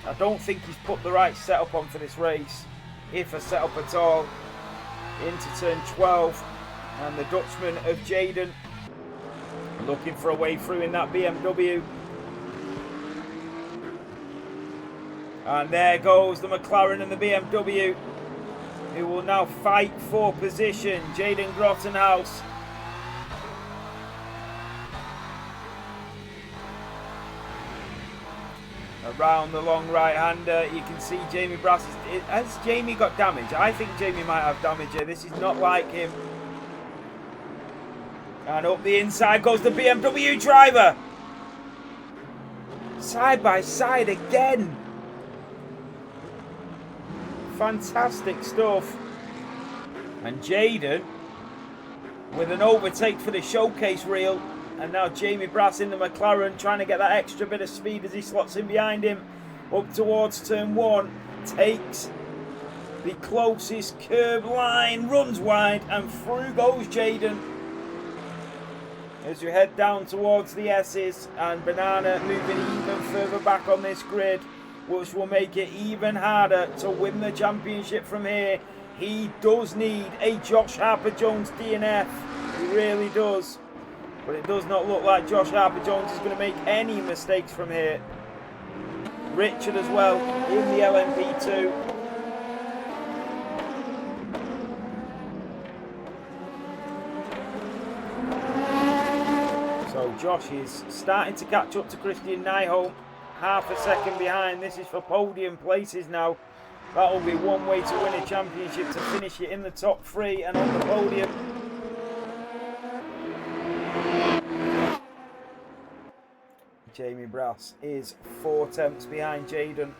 I don't think he's put the right setup on for this race, if a setup at all. Into turn 12, and the Dutchman of Jaden looking for a way through in that BMW. And there goes the McLaren and the BMW, who will now fight for position. Jaden Grottenhouse. Around the long right-hander, you can see Jamie Brass. Has Jamie got damage? I think Jamie might have damage here. This is not like him. And up the inside goes the BMW driver. Side by side again. Fantastic stuff. And Jaden with an overtake for the showcase reel. And now Jamie Brass in the McLaren trying to get that extra bit of speed as he slots in behind him. Up towards turn 1. Takes the closest curb line. Runs wide and through goes Jaden. As you head down towards the S's. And Banana moving even further back on this grid, which will make it even harder to win the championship from here. He does need a Josh Harper-Jones DNF. He really does. But it does not look like Josh Harper-Jones is going to make any mistakes from here. Richard as well in the LMP2. So Josh is starting to catch up to Christian Nyholm. Half a second behind. This is for podium places now. That will be one way to win a championship, to finish it in the top 3 and on the podium. Jamie Brass is 4 tenths behind Jaden.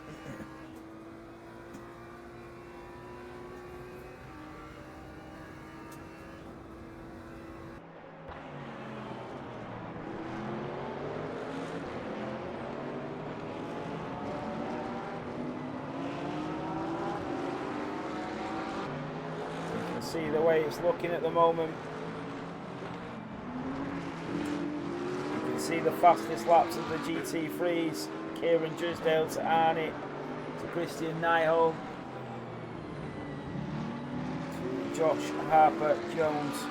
You can see the way it's looking at the moment. See the fastest laps of the GT3s. Kieran Drysdale to Arnie, to Christian Nyholm, to Josh Harper-Jones.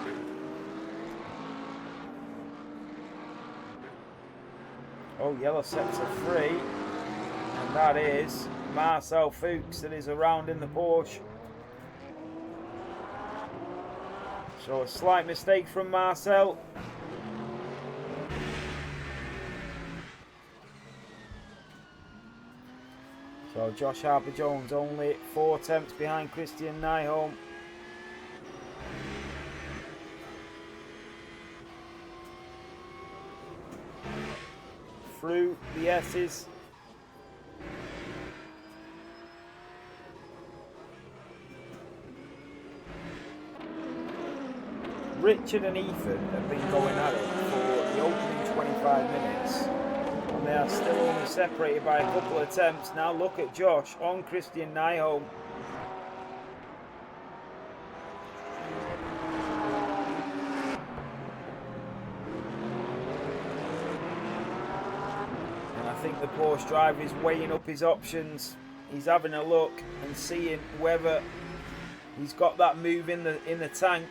Oh, yellow sector 3, and that is Marcel Fuchs that is around in the Porsche. So a slight mistake from Marcel. So Josh Harper-Jones only 4 tenths behind Christian Nyholm. Through the S's. Richard and Ethan have been going at it for the opening 25 minutes. And they are still only separated by a couple of attempts. Now look at Josh on Christian Nyholm. And I think the Porsche driver is weighing up his options. He's having a look and seeing whether he's got that move in the tank.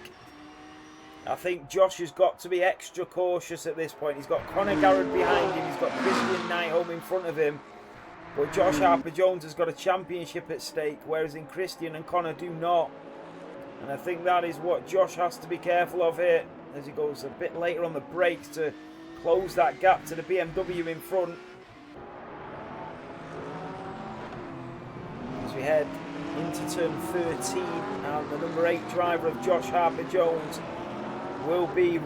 I think Josh has got to be extra cautious at this point. He's got Conor Garrett behind him. He's got Christian Nyholm in front of him. But Josh Harper-Jones has got a championship at stake, whereas in Christian and Conor do not. And I think that is what Josh has to be careful of here as he goes a bit later on the brakes to close that gap to the BMW in front. As we head into turn 13, and the number 8 driver of Josh Harper-Jones will be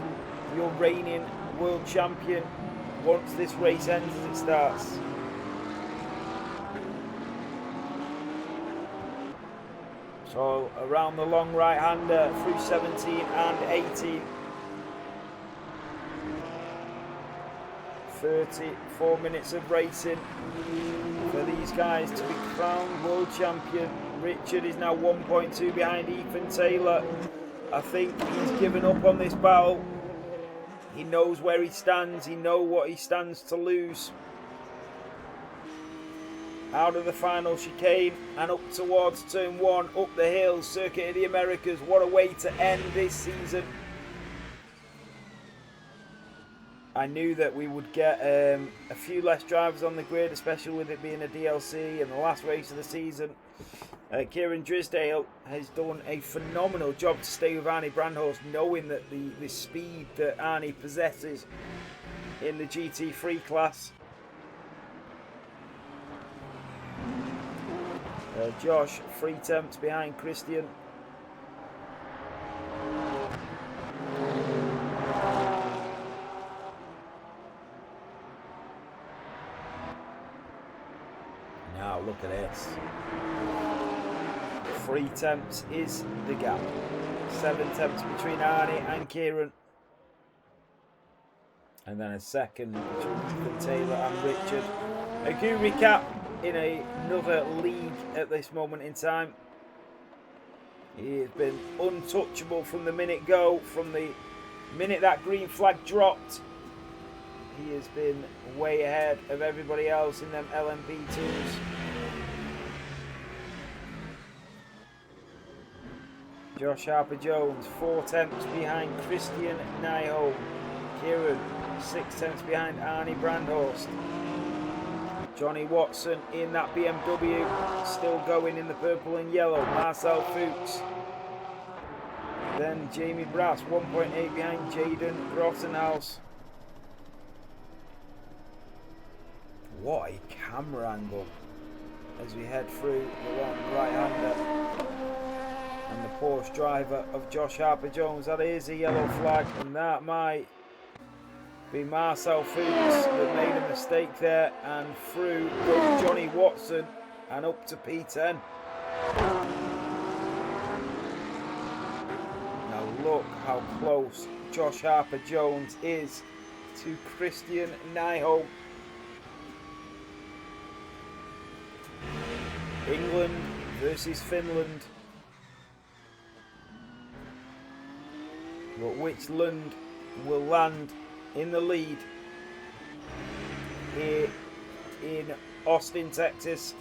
your reigning world champion once this race ends as it starts. So around the long right-hander through 17 and 18. 34 minutes of racing for these guys to be crowned world champion. Richard is now 1.2 behind Ethan Taylor. I think he's given up on this battle. He knows where he stands. He knows what he stands to lose. Out of the final chicane and up towards turn 1, up the hill, Circuit of the Americas. What a way to end this season. I knew that we would get a few less drivers on the grid, especially with it being a DLC and the last race of the season. Kieran Drisdale has done a phenomenal job to stay with Arnie Brandhorst, knowing that the speed that Arnie possesses in the GT3 class. Josh, 3 attempts behind Christian. Now look at this. 3 attempts is the gap. 7 attempts between Arnie and Kieran. And then a second between Taylor and Richard. A Guri Cap in another league at this moment in time. He has been untouchable from the minute go, from the minute that green flag dropped. He has been way ahead of everybody else in them LMP2s. Josh Harper-Jones, 4 attempts behind Christian Nyholm. Kieran, 6 attempts behind Arnie Brandhorst. Johnny Watson in that BMW, still going in the purple and yellow. Marcel Fuchs. Then Jamie Brass, 1.8 behind Jaden Grottenhaus. What a camera angle as we head through the long right-hander. And the Porsche driver of Josh Harper-Jones. That is a yellow flag, and that might be Marcel Fuchs that made a mistake there, and through goes Johnny Watson and up to P10. Now look how close Josh Harper-Jones is to Christian Nyholm. England versus Finland. But which Lund will land in the lead here in Austin, Texas?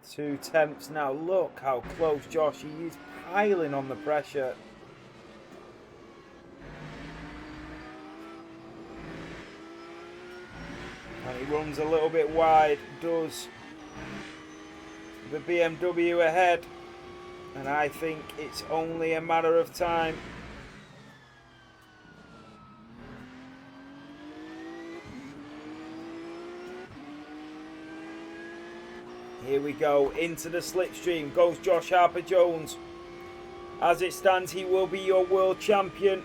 Two attempts now. Look how close Josh. He is piling on the pressure. And he runs a little bit wide, does the BMW ahead, and I think it's only a matter of time. Here we go, into the slipstream goes Josh Harper-Jones. As it stands, he will be your world champion,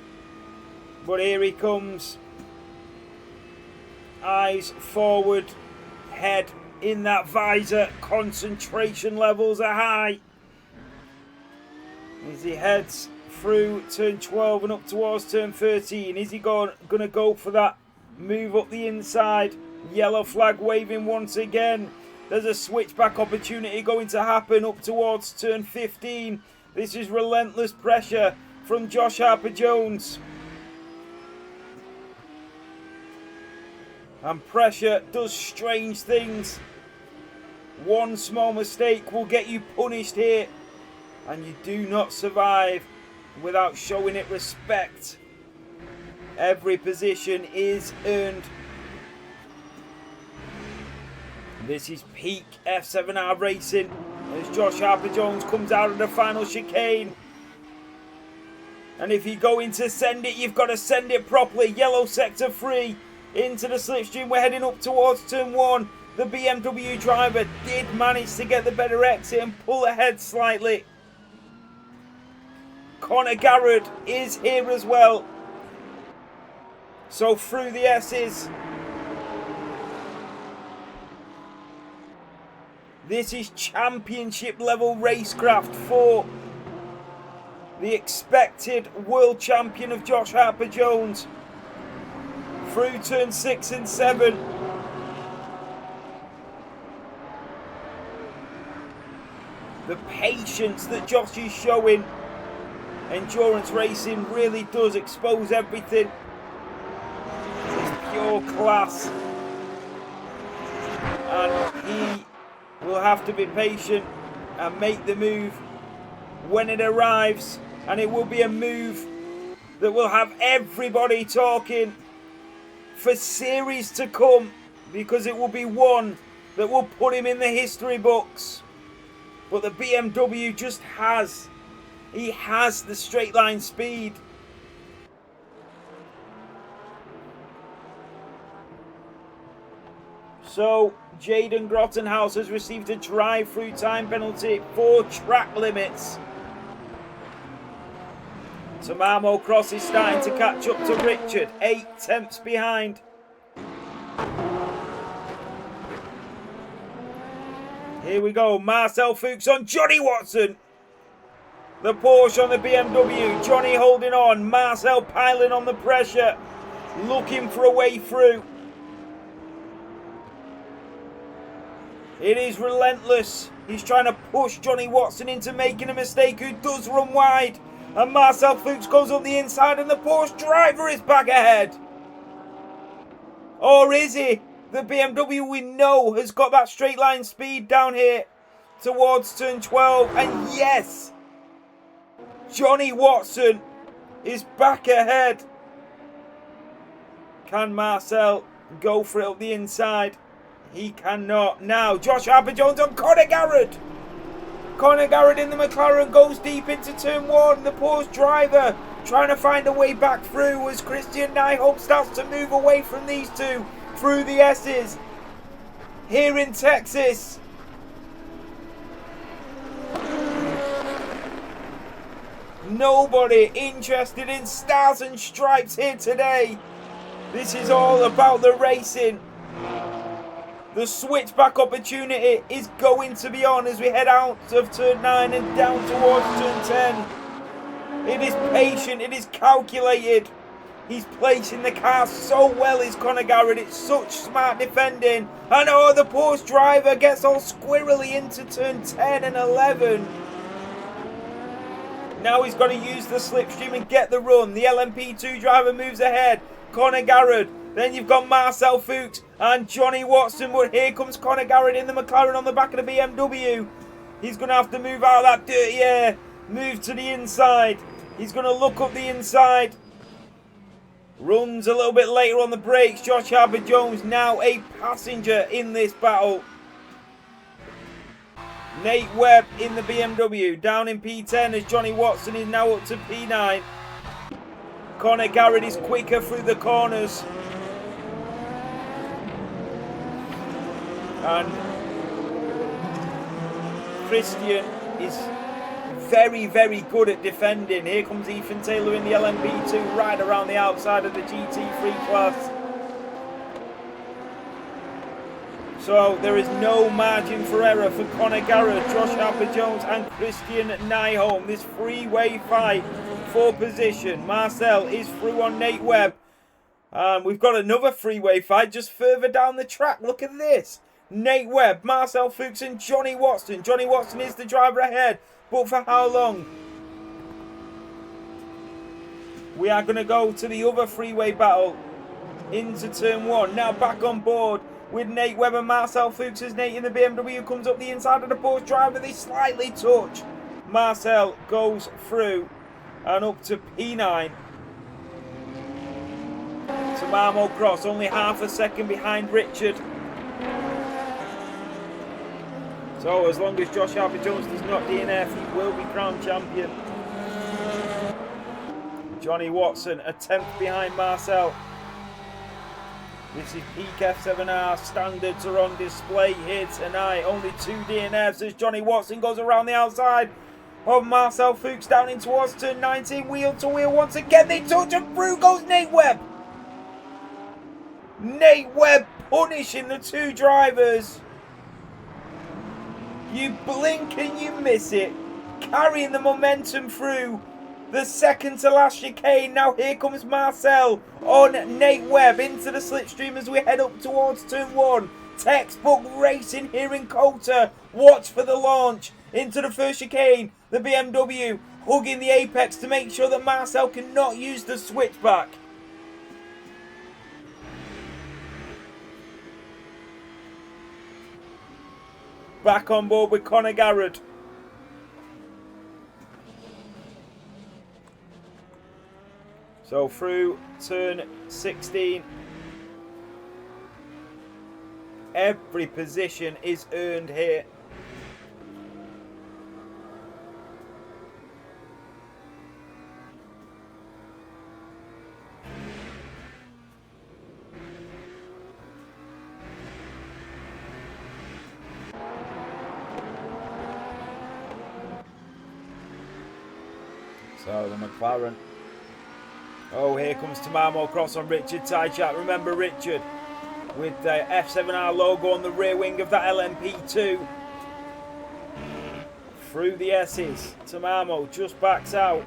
but here he comes. eyes forward, head in that visor, concentration levels are high. As he heads through turn 12 and up towards turn 13, is he going to go for that move up the inside? Yellow flag waving once again. There's a switchback opportunity going to happen up towards turn 15. This is relentless pressure from Josh Harper-Jones. And pressure does strange things. One small mistake will get you punished here. And you do not survive without showing it respect. Every position is earned. This is peak F7R racing as Josh Harper-Jones comes out of the final chicane. And if you're going to send it, you've got to send it properly. Yellow sector 3 into the slipstream. We're heading up towards turn 1. The BMW driver did manage to get the better exit and pull ahead slightly. Conor Garrett is here as well. So through the S's. This is championship level racecraft for the expected world champion of Josh Harper-Jones. Through turn 6 and 7. The patience that Josh is showing. Endurance racing really does expose everything. It's pure class. And he will have to be patient and make the move when it arrives. And it will be a move that will have everybody talking for series to come, because it will be one that will put him in the history books. But the BMW just has, he has the straight line speed. So Jaden Grottenhouse has received a drive-through time penalty for track limits. Tamamo Cross is starting to catch up to Richard, 8 tenths behind. Here we go, Marcel Fuchs on Johnny Watson. The Porsche on the BMW, Johnny holding on, Marcel piling on the pressure, looking for a way through. It is relentless. He's trying to push Johnny Watson into making a mistake, who does run wide. And Marcel Fuchs goes up the inside and the Porsche driver is back ahead. Or is he? The BMW we know has got that straight line speed down here towards turn 12. And yes, Johnny Watson is back ahead. Can Marcel go for it up the inside? He cannot. Now Josh Harper-Jones on Conor Garrett. Conor Garrett in the McLaren goes deep into turn 1. The Porsche driver trying to find a way back through as Christian Nyhope starts to move away from these two through the S's. Here in Texas. Nobody interested in stars and stripes here today. This is all about the racing. The switchback opportunity is going to be on as we head out of turn 9 and down towards turn 10. It is patient, it is calculated. He's placing the car so well, is Conor Garrett. It's such smart defending. And oh, the Porsche driver gets all squirrely into turn 10 and 11. Now he's got to use the slipstream and get the run. The LMP2 driver moves ahead. Conor Garrett. Then you've got Marcel Fuchs and Johnny Watson. But here comes Conor Garrett in the McLaren on the back of the BMW. He's going to have to move out of that dirty air. Move to the inside. He's going to look up the inside. Runs a little bit later on the brakes. Josh Harper-Jones now a passenger in this battle. Nate Webb in the BMW. Down in P10 as Johnny Watson is now up to P9. Conor Garrett is quicker through the corners. And Christian is very, very good at defending. Here comes Ethan Taylor in the LMP2 right around the outside of the GT3 class. So there is no margin for error for Conor Garrett, Josh Harper-Jones and Christian Nyholm. This freeway fight for position. Marcel is through on Nate Webb. We've got another freeway fight just further down the track. Look at this. Nate Webb, Marcel Fuchs and Johnny Watson. Johnny Watson is the driver ahead. But for how long? We are going to go to the other freeway battle into turn 1. Now back on board with Nate Webb and Marcel Fuchs as Nate in the BMW comes up the inside of the Porsche driver. They slightly touch. Marcel goes through and up to P9. To Marmo Cross, only half a second behind Richard. So as long as Josh Harper-Jones does not DNF, he will be crowned champion. Johnny Watson, a 10th behind Marcel. This is peak F7R. Standards are on display here tonight. Only 2 DNFs as Johnny Watson goes around the outside of Marcel Fuchs down in towards turn 19. Wheel to wheel once again. They touch and through goes Nate Webb. Nate Webb punishing the 2 drivers. You blink and you miss it. Carrying the momentum through the second to last chicane. Now here comes Marcel on Nate Webb into the slipstream as we head up towards turn 1. Textbook racing here in COTA. Watch for the launch into the first chicane. The BMW hugging the apex to make sure that Marcel cannot use the switchback. Back on board with Conor Garrett. So through turn 16. Every position is earned here. So the McLaren. Oh, here comes Marmo Cross on Richard Tychat. Remember Richard with the F7R logo on the rear wing of that LMP2. Through the S's. Marmo just backs out.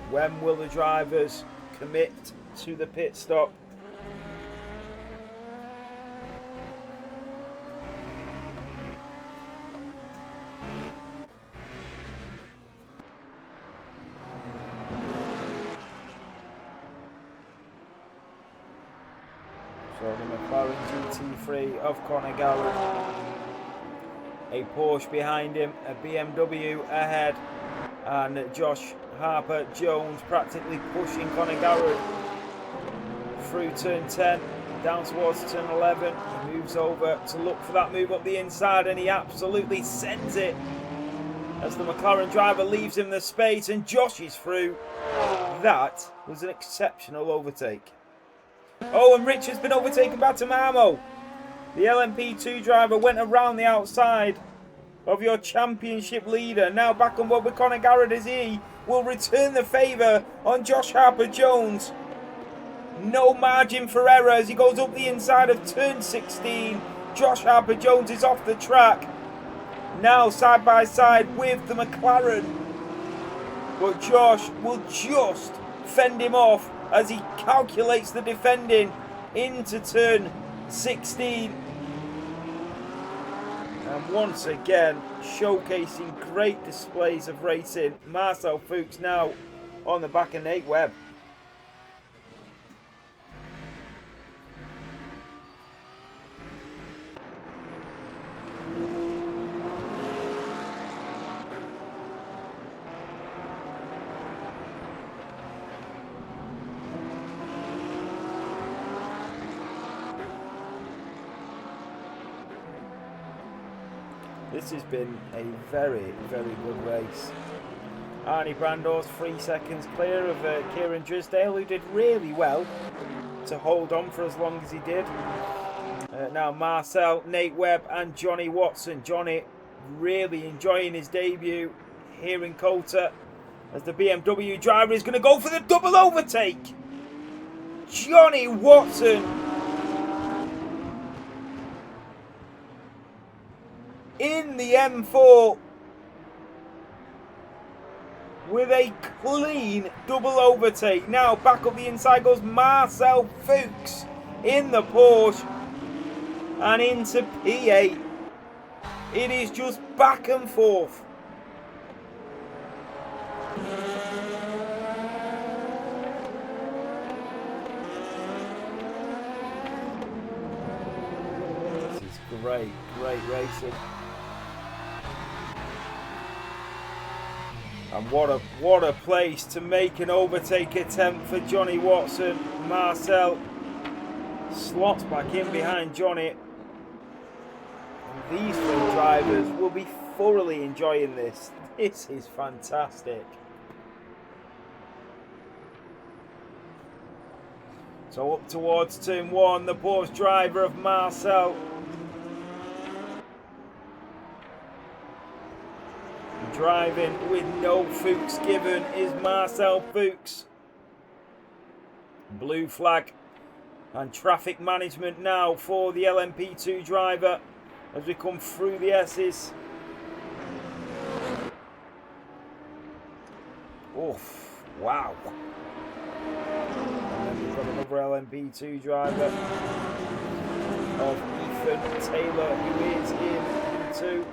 When will the drivers commit to the pit stop? So the McLaren GT3 of Conor Garrett. A Porsche behind him, a BMW ahead, and Josh Harper-Jones practically pushing Conor Garrett through turn 10, down towards turn 11. He moves over to look for that move up the inside, and he absolutely sends it as the McLaren driver leaves him the space, and Josh is through. That was an exceptional overtake. Oh, and Richard's been overtaken by Marmo. The LMP2 driver went around the outside of your championship leader. Now back on board with Conor Garrett as he will return the favour on Josh Harper-Jones. No margin for error as he goes up the inside of turn 16. Josh Harper-Jones is off the track. Now side by side with the McLaren. But Josh will just fend him off as he calculates the defending into turn 16. And once again, showcasing great displays of racing. Marcel Fuchs now on the back of Nate Webb. This has been a very, very good race. Arnie Brandor's 3 seconds clear of Kieran Drysdale, who did really well to hold on for as long as he did. Now Marcel, Nate Webb and Johnny Watson. Johnny really enjoying his debut here in COTA. as the BMW driver is going to go for the double overtake. Johnny Watson in the M4 with a clean double overtake. Now back up the inside goes Marcel Fuchs in the Porsche and into P8. It is just back and forth. This is great racing. And what a place to make an overtake attempt for Johnny Watson. Marcel slots back in behind Johnny. And these three drivers will be thoroughly enjoying this. This is fantastic. So up towards turn one, the Porsche driver of Marcel. Driving with no Fuchs given is Marcel Fuchs. Blue flag and traffic management now for the LMP2 driver as we come through the S's. Oof, wow. And then we've got another LMP2 driver of Ethan Taylor, who is in P2.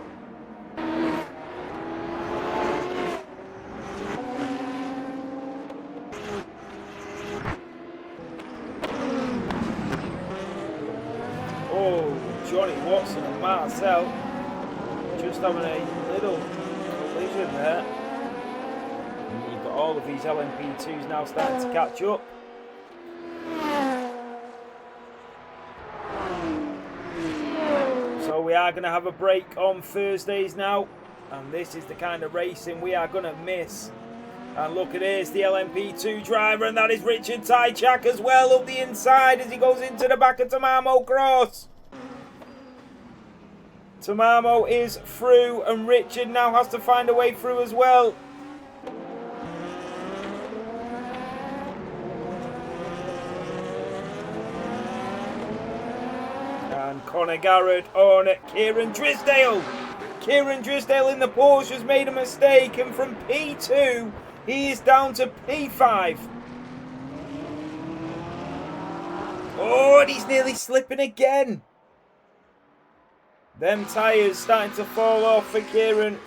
Johnny Watson and Marcel just having a little collision there. And you've got all of these LMP2s now starting to catch up. So we are going to have a break on Thursdays now. And this is the kind of racing we are going to miss. And look at this, the LMP2 driver, and that is Richard Tychak as well up the inside as he goes into the back of Tamamo Cross. Tamamo is through and Richard now has to find a way through as well. And Conor Garrett on Kieran Drisdale. Kieran Drisdale in the Porsche has made a mistake and from P2 he is down to P5. Oh, and he's nearly slipping again. Them tyres starting to fall off for Kieran.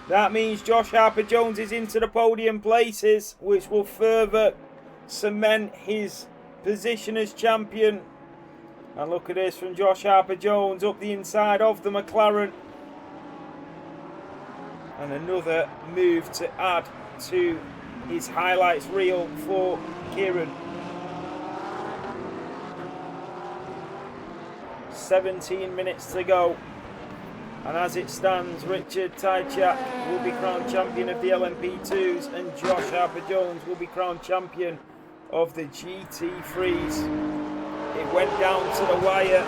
That means Josh Harper-Jones is into the podium places, which will further cement his position as champion. And look at this from Josh Harper-Jones up the inside of the McLaren. And another move to add to his highlights reel for Kieran. 17 minutes to go. And as it stands, Richard Tychak will be crowned champion of the LMP2s and Josh Harper-Jones will be crowned champion of the GT3s. It went down to the wire.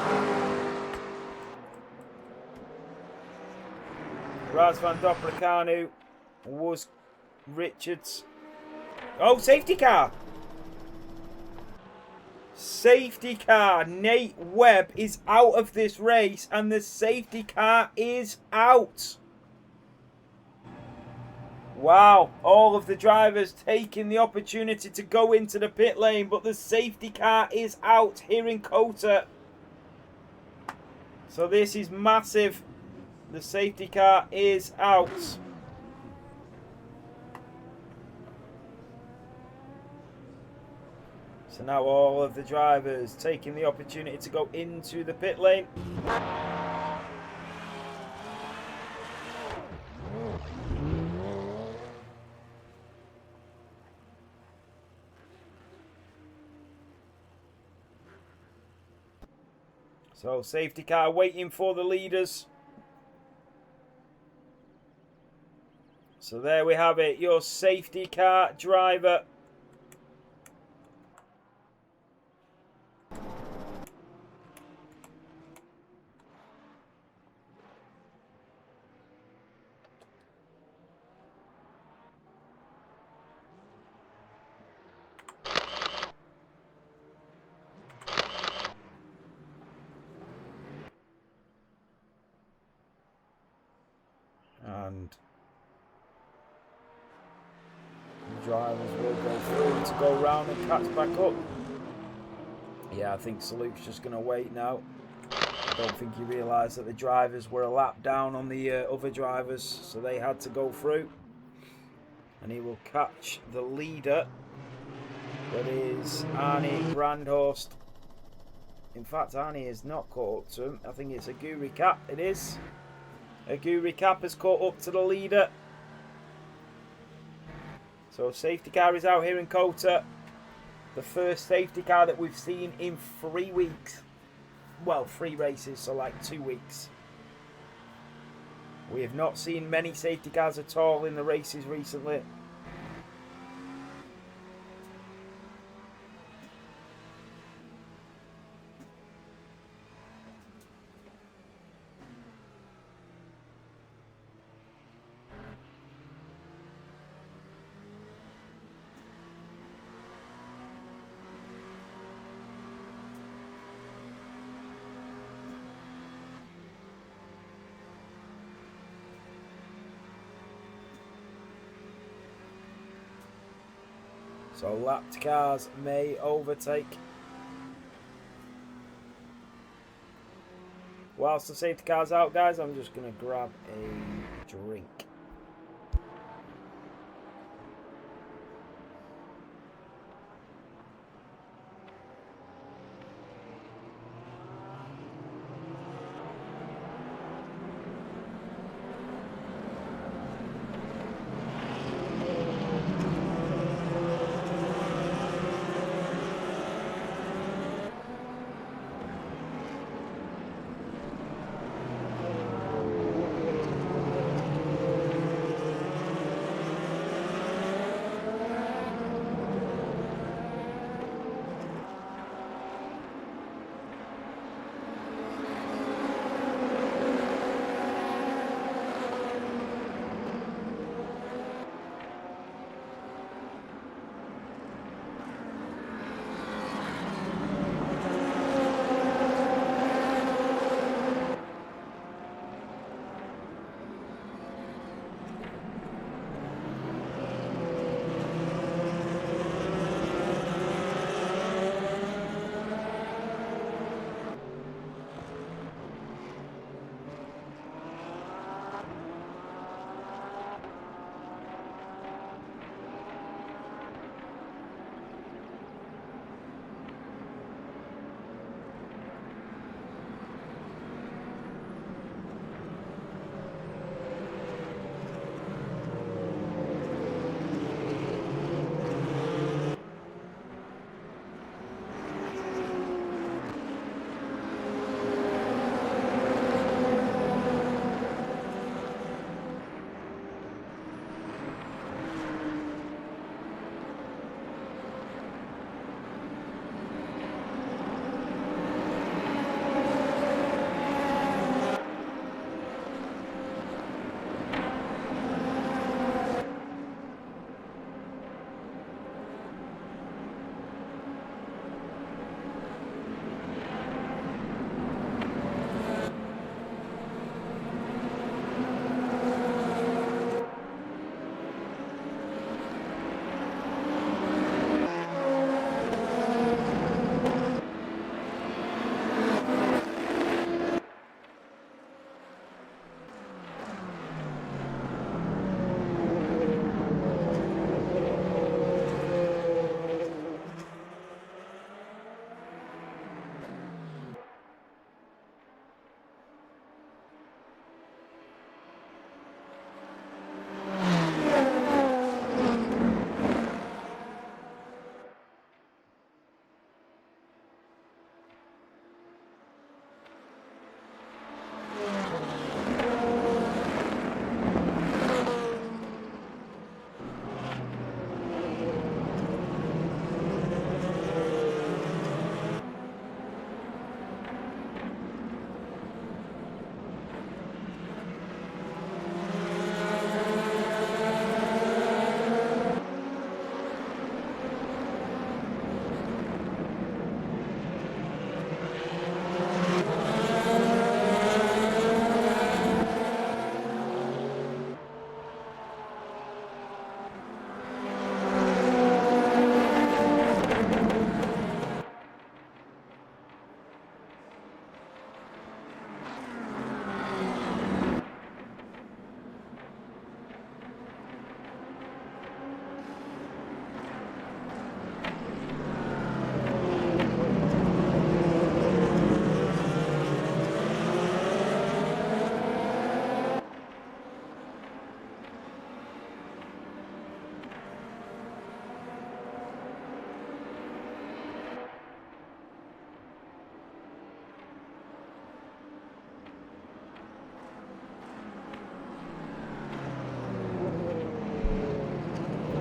Razvan Dobrikanu was Richards. Oh, safety car! Safety car. Nate Webb is out of this race and the safety car is out. Wow, all of the drivers taking the opportunity to go into the pit lane, but the safety car is out here in COTA. So this is massive. The safety car is out. So now all of the drivers taking the opportunity to go into the pit lane. So safety car waiting for the leaders. So there we have it, your safety car driver. drivers will go through to go round and catch back up. Yeah, I think Saluk's just going to wait now. I don't think he realised that the drivers were a lap down on the other drivers, so they had to go through. And he will catch the leader. That is Arnie Brandhorst. In fact, Arnie is not caught up to him. I think it's Aguri Cap. It is. Aguri Cap has caught up to the leader. So safety car is out here in COTA. The first safety car that we've seen in 3 weeks. Well, 3 races, so like 2 weeks. We have not seen many safety cars at all in the races recently. So lapped cars may overtake. Whilst the safety car's out, guys, I'm just going to grab a drink.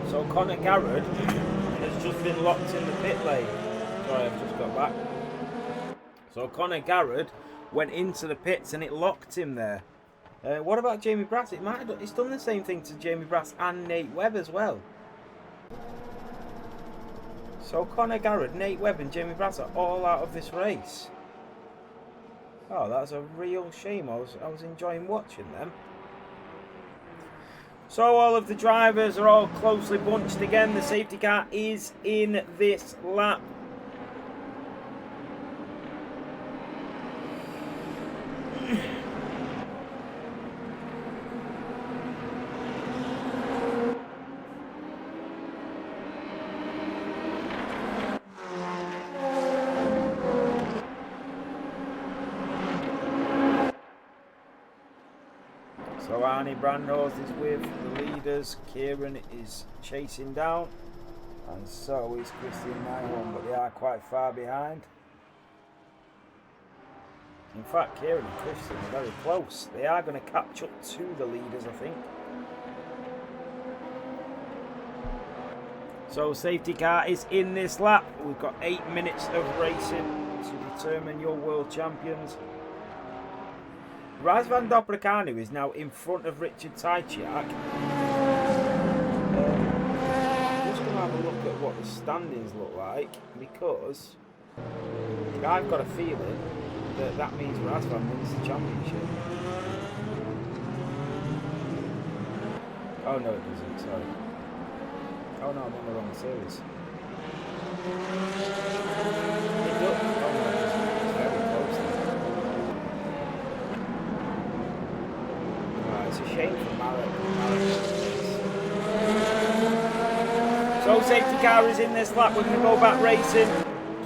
So Conor Garrett has just been locked in the pit lane. Sorry, I've just got back. So Conor Garrett went into the pits and it locked him there. What about Jamie Brass? It's done the same thing to Jamie Brass and Nate Webb as well. So Conor Garrett, Nate Webb and Jamie Brass are all out of this race. Oh, that's a real shame. I was enjoying watching them. So all of the drivers are all closely bunched again. The safety car is in this lap. So Arnie Brandhorst is with the leaders. Kieran is chasing down. And so is Christian Nyholm, but they are quite far behind. In fact, Kieran and Christian are very close. They are going to catch up to the leaders, I think. So safety car is in this lap. We've got 8 minutes of racing to determine your world champions. Razvan Dobrikanu is now in front of Richard Tychak. Just going to have a look at what the standings look like, because I've got a feeling that means Razvan wins the championship. Oh no, it doesn't, sorry. Oh no, I'm on the wrong series. It does. Oh no, it doesn't. It's very close there. It's a shame for Marek. So safety car is in this lap. We're going to go back racing.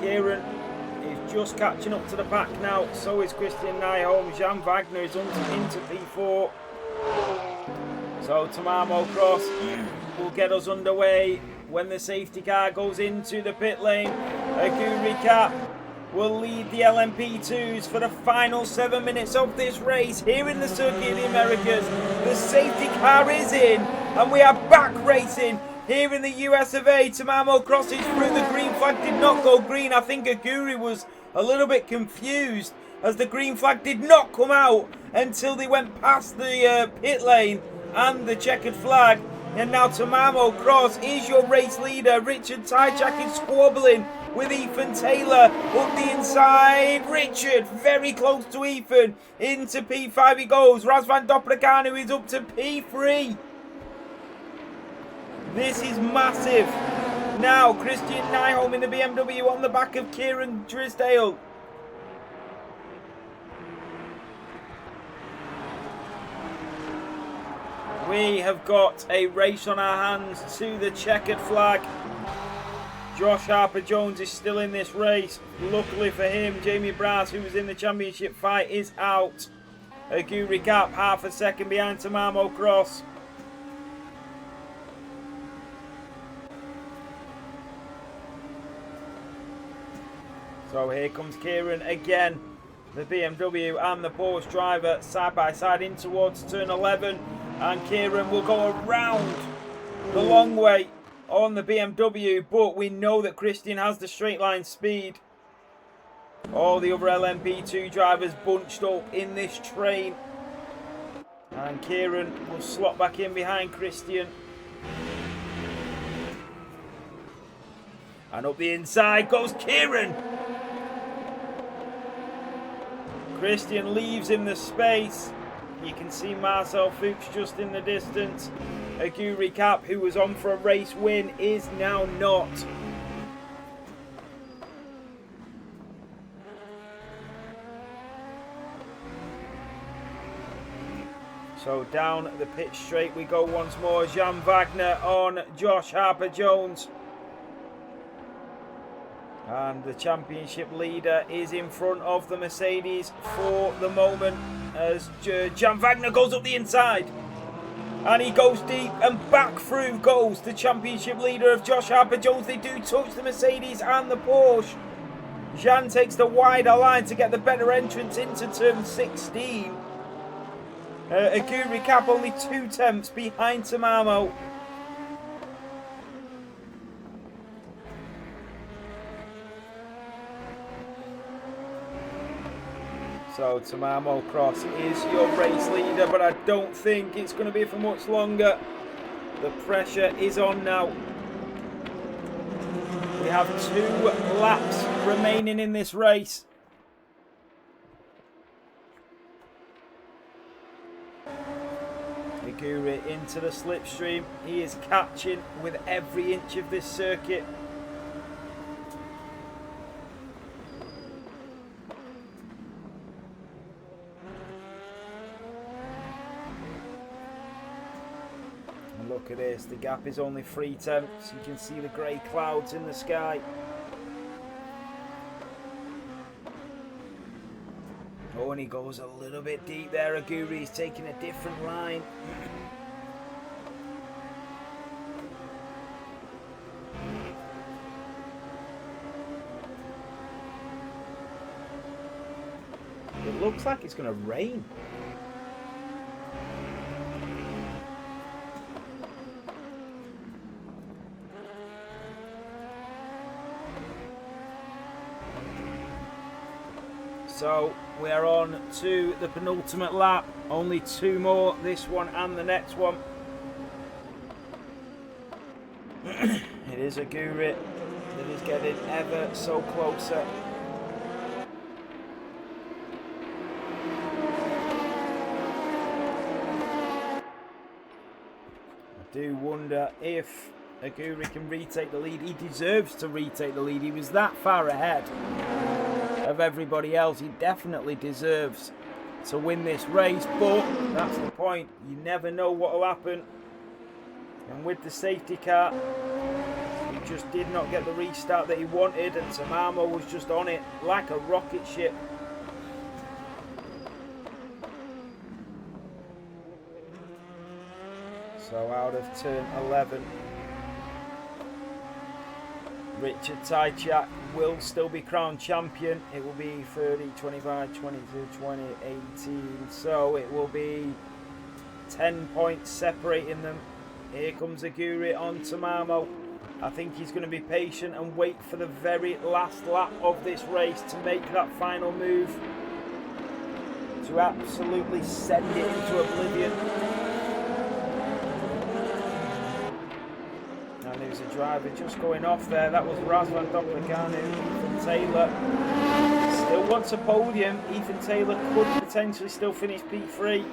Kieran is just catching up to the pack now. So is Christian Nyholm. Jan Wagner is into P4. So Tamamo Cross will get us underway when the safety car goes into the pit lane. Aguri Cap will lead the LMP2s for the final 7 minutes of this race here in the Circuit of the Americas. The safety car is in and we are back racing here in the US of A. Tamamo crosses through. The green flag did not go green. I think Aguri was a little bit confused as the green flag did not come out until they went past the pit lane and the checkered flag. And now Tamamo Cross is your race leader. Richard Tychak is squabbling with Ethan Taylor up the inside. Richard very close to Ethan. Into P5 he goes. Razvan Dobrikanu is up to P3. This is massive. Now Christian Nyholm in the BMW on the back of Kieran Drisdale. We have got a race on our hands to the checkered flag. Josh Harper-Jones is still in this race. Luckily for him, Jamie Brass, who was in the championship fight, is out. Aguri Cap half a second behind Tamamo Cross. So here comes Kieran again. The BMW and the Porsche driver side by side in towards turn 11. And Kieran will go around the long way on the BMW, but we know that Christian has the straight line speed. All the other LMP2 drivers bunched up in this train. And Kieran will slot back in behind Christian. And up the inside goes Kieran. Christian leaves him the space. You can see Marcel Fuchs just in the distance. Aguri Cap, who was on for a race win, is now not. So down the pitch straight we go once more. Jan Wagner on Josh Harper-Jones. And the championship leader is in front of the Mercedes for the moment as Jan Wagner goes up the inside. And he goes deep and back through goes the championship leader of Josh Harper-Jones. They do touch the Mercedes and the Porsche. Jan takes the wider line to get the better entrance into turn 16. Aguri Cap only 2 tenths behind Tamamo. So Tamamo Cross is your race leader, but I don't think it's going to be for much longer. The pressure is on now. We have 2 laps remaining in this race. Aguri into the slipstream. He is catching with every inch of this circuit. And look at this, the gap is only 3/10. You can see the grey clouds in the sky. Oh, and he goes a little bit deep there. Aguri's taking a different line. It looks like it's going to rain. So we are on to the penultimate lap. Only 2 more, this one and the next one. It is Aguri that is getting ever so closer. I do wonder if Aguri can retake the lead. He deserves to retake the lead. He was that far ahead of everybody else. He definitely deserves to win this race, but that's the point. You never know what will happen. And with the safety car, he just did not get the restart that he wanted, and Tamamo was just on it like a rocket ship. So out of turn 11, Richard Tychak will still be crowned champion. It will be 30, 25, 22, 20, 18. So it will be 10 points separating them. Here comes Aguri on Tamamo. I think he's going to be patient and wait for the very last lap of this race to make that final move, to absolutely send it into oblivion. And there's a driver just going off there. That was Razvan Dopaganu. Ethan Taylor still wants a podium. Ethan Taylor could potentially still finish P3.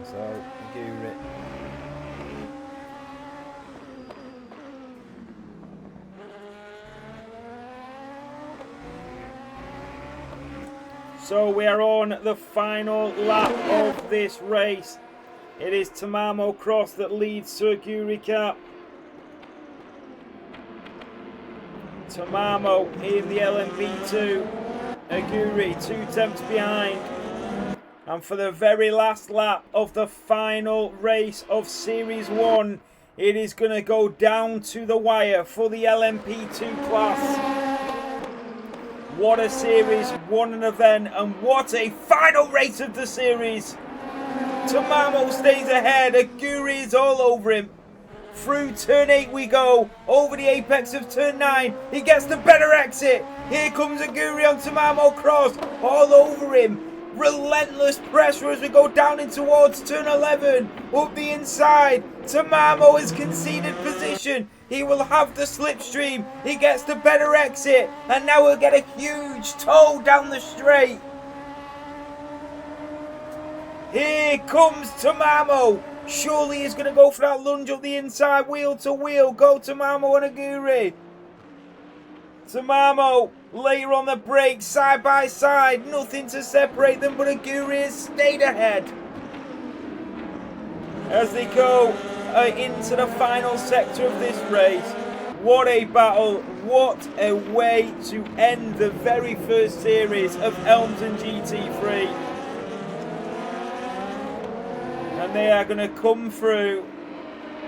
So, Aguri. So we are on the final lap of this race. It is Tamamo Cross that leads to Aguri Cup. Tamamo in the LMP2. Aguri 2 tenths behind. And for the very last lap of the final race of Series 1, it is going to go down to the wire for the LMP2 class. What a series, what an event, and what a final race of the series. Tamamo stays ahead, Aguri is all over him. Through turn 8 we go, over the apex of turn 9, he gets the better exit. Here comes Aguri on Tamamo Cross, all over him. Relentless pressure as we go down in towards turn 11, up the inside. Tamamo has conceded position. He will have the slipstream. He gets the better exit. And now we'll get a huge toe down the straight. Here comes Tamamo. Surely he's going to go for that lunge up the inside, wheel to wheel. Go Tamamo and Aguri. Tamamo later on the brakes, side by side. Nothing to separate them, but Aguri has stayed ahead. As they go into the final sector of this race. What a battle, what a way to end the very first series of Elmsden GT3. And they are going to come through.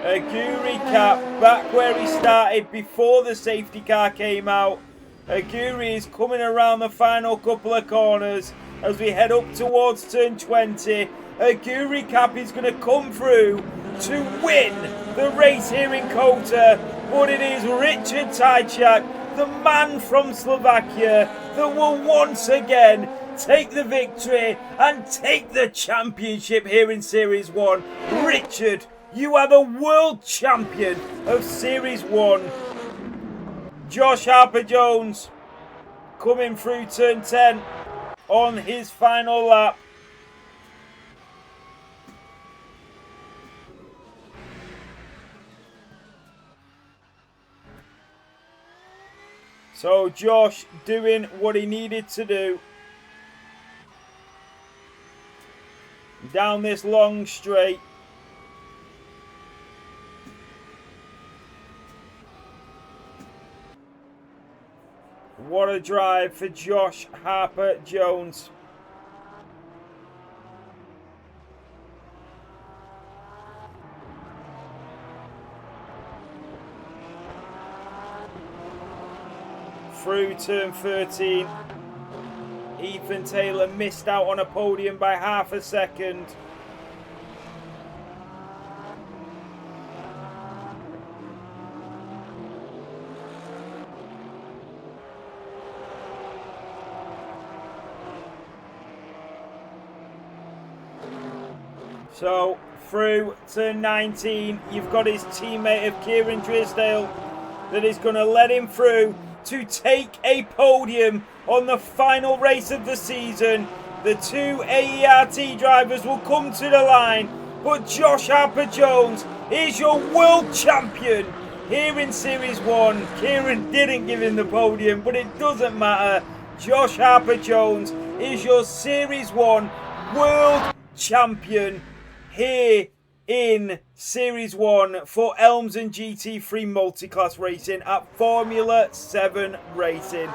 Aguri Cap back where he started before the safety car came out. Aguri is coming around the final couple of corners as we head up towards turn 20. Aguri Cap is going to come through to win the race here in COTA, but it is Richard Tajczak, the man from Slovakia, that will once again take the victory and take the championship here in Series 1. Richard, you are the world champion of Series 1. Josh Harper-Jones coming through turn 10 on his final lap. So Josh doing what he needed to do. Down this long straight. What a drive for Josh Harper-Jones. Through turn 13, Ethan Taylor missed out on a podium by half a second. So through turn 19, you've got his teammate of Kieran Drysdale that is going to let him through to take a podium on the final race of the season. The two AERT drivers will come to the line, but Josh Harper-Jones is your world champion here in Series 1. Kieran didn't give him the podium, but it doesn't matter. Josh Harper-Jones is your Series 1 world champion here in Series 1 for Elms and GT3 Multiclass Racing at Formula 7 Racing.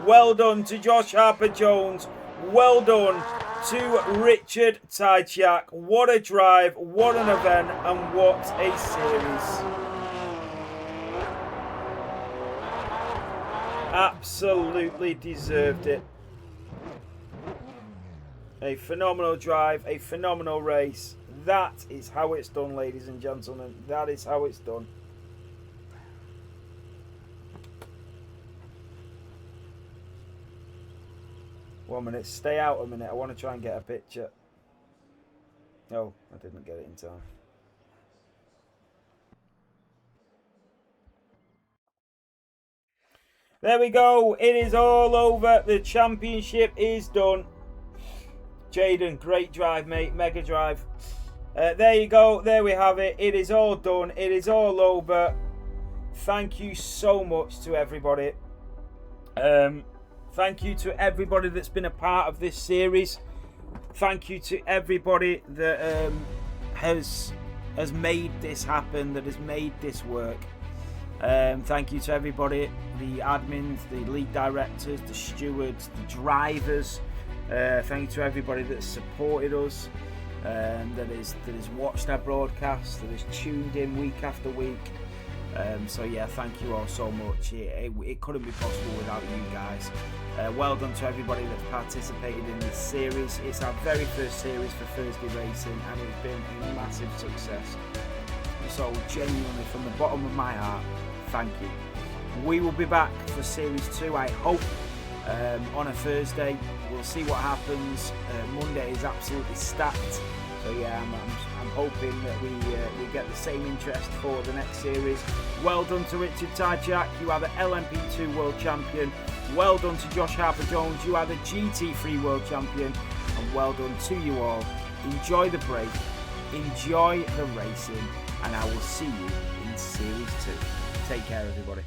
Well done to Josh Harper-Jones. Well done to Richard Tajczak. What a drive, what an event, and what a series. Absolutely deserved it. A phenomenal drive, a phenomenal race. That is how it's done, ladies and gentlemen. That is how it's done. One minute. Stay out a minute. I want to try and get a picture. Oh, I didn't get it in time. There we go. It is all over. The championship is done. Jaden, great drive, mate. Mega drive. There you go. There we have it. It is all done. It is all over. Thank you so much to everybody. Thank you to everybody that's been a part of this series. Thank you to everybody that has made this happen, that has made this work. Thank you to everybody, the admins, the lead directors, the stewards, the drivers. Thank you to everybody that supported us, that has watched our broadcast, that has tuned in week after week. So yeah, thank you all so much. It couldn't be possible without you guys. Well done to everybody that's participated in this series. It's our very first series for Thursday Racing, and it's been a massive success. So genuinely, from the bottom of my heart, thank you. We will be back for Series 2, I hope, on a Thursday. We'll see what happens. Monday is absolutely stacked. So yeah, I'm hoping that we get the same interest for the next series. Well done to Richard Tajczak, you are the LMP2 World Champion. Well done to Josh Harper-Jones, you are the GT3 World Champion. And well done to you all. Enjoy the break, enjoy the racing, and I will see you in Series 2. Take care, everybody.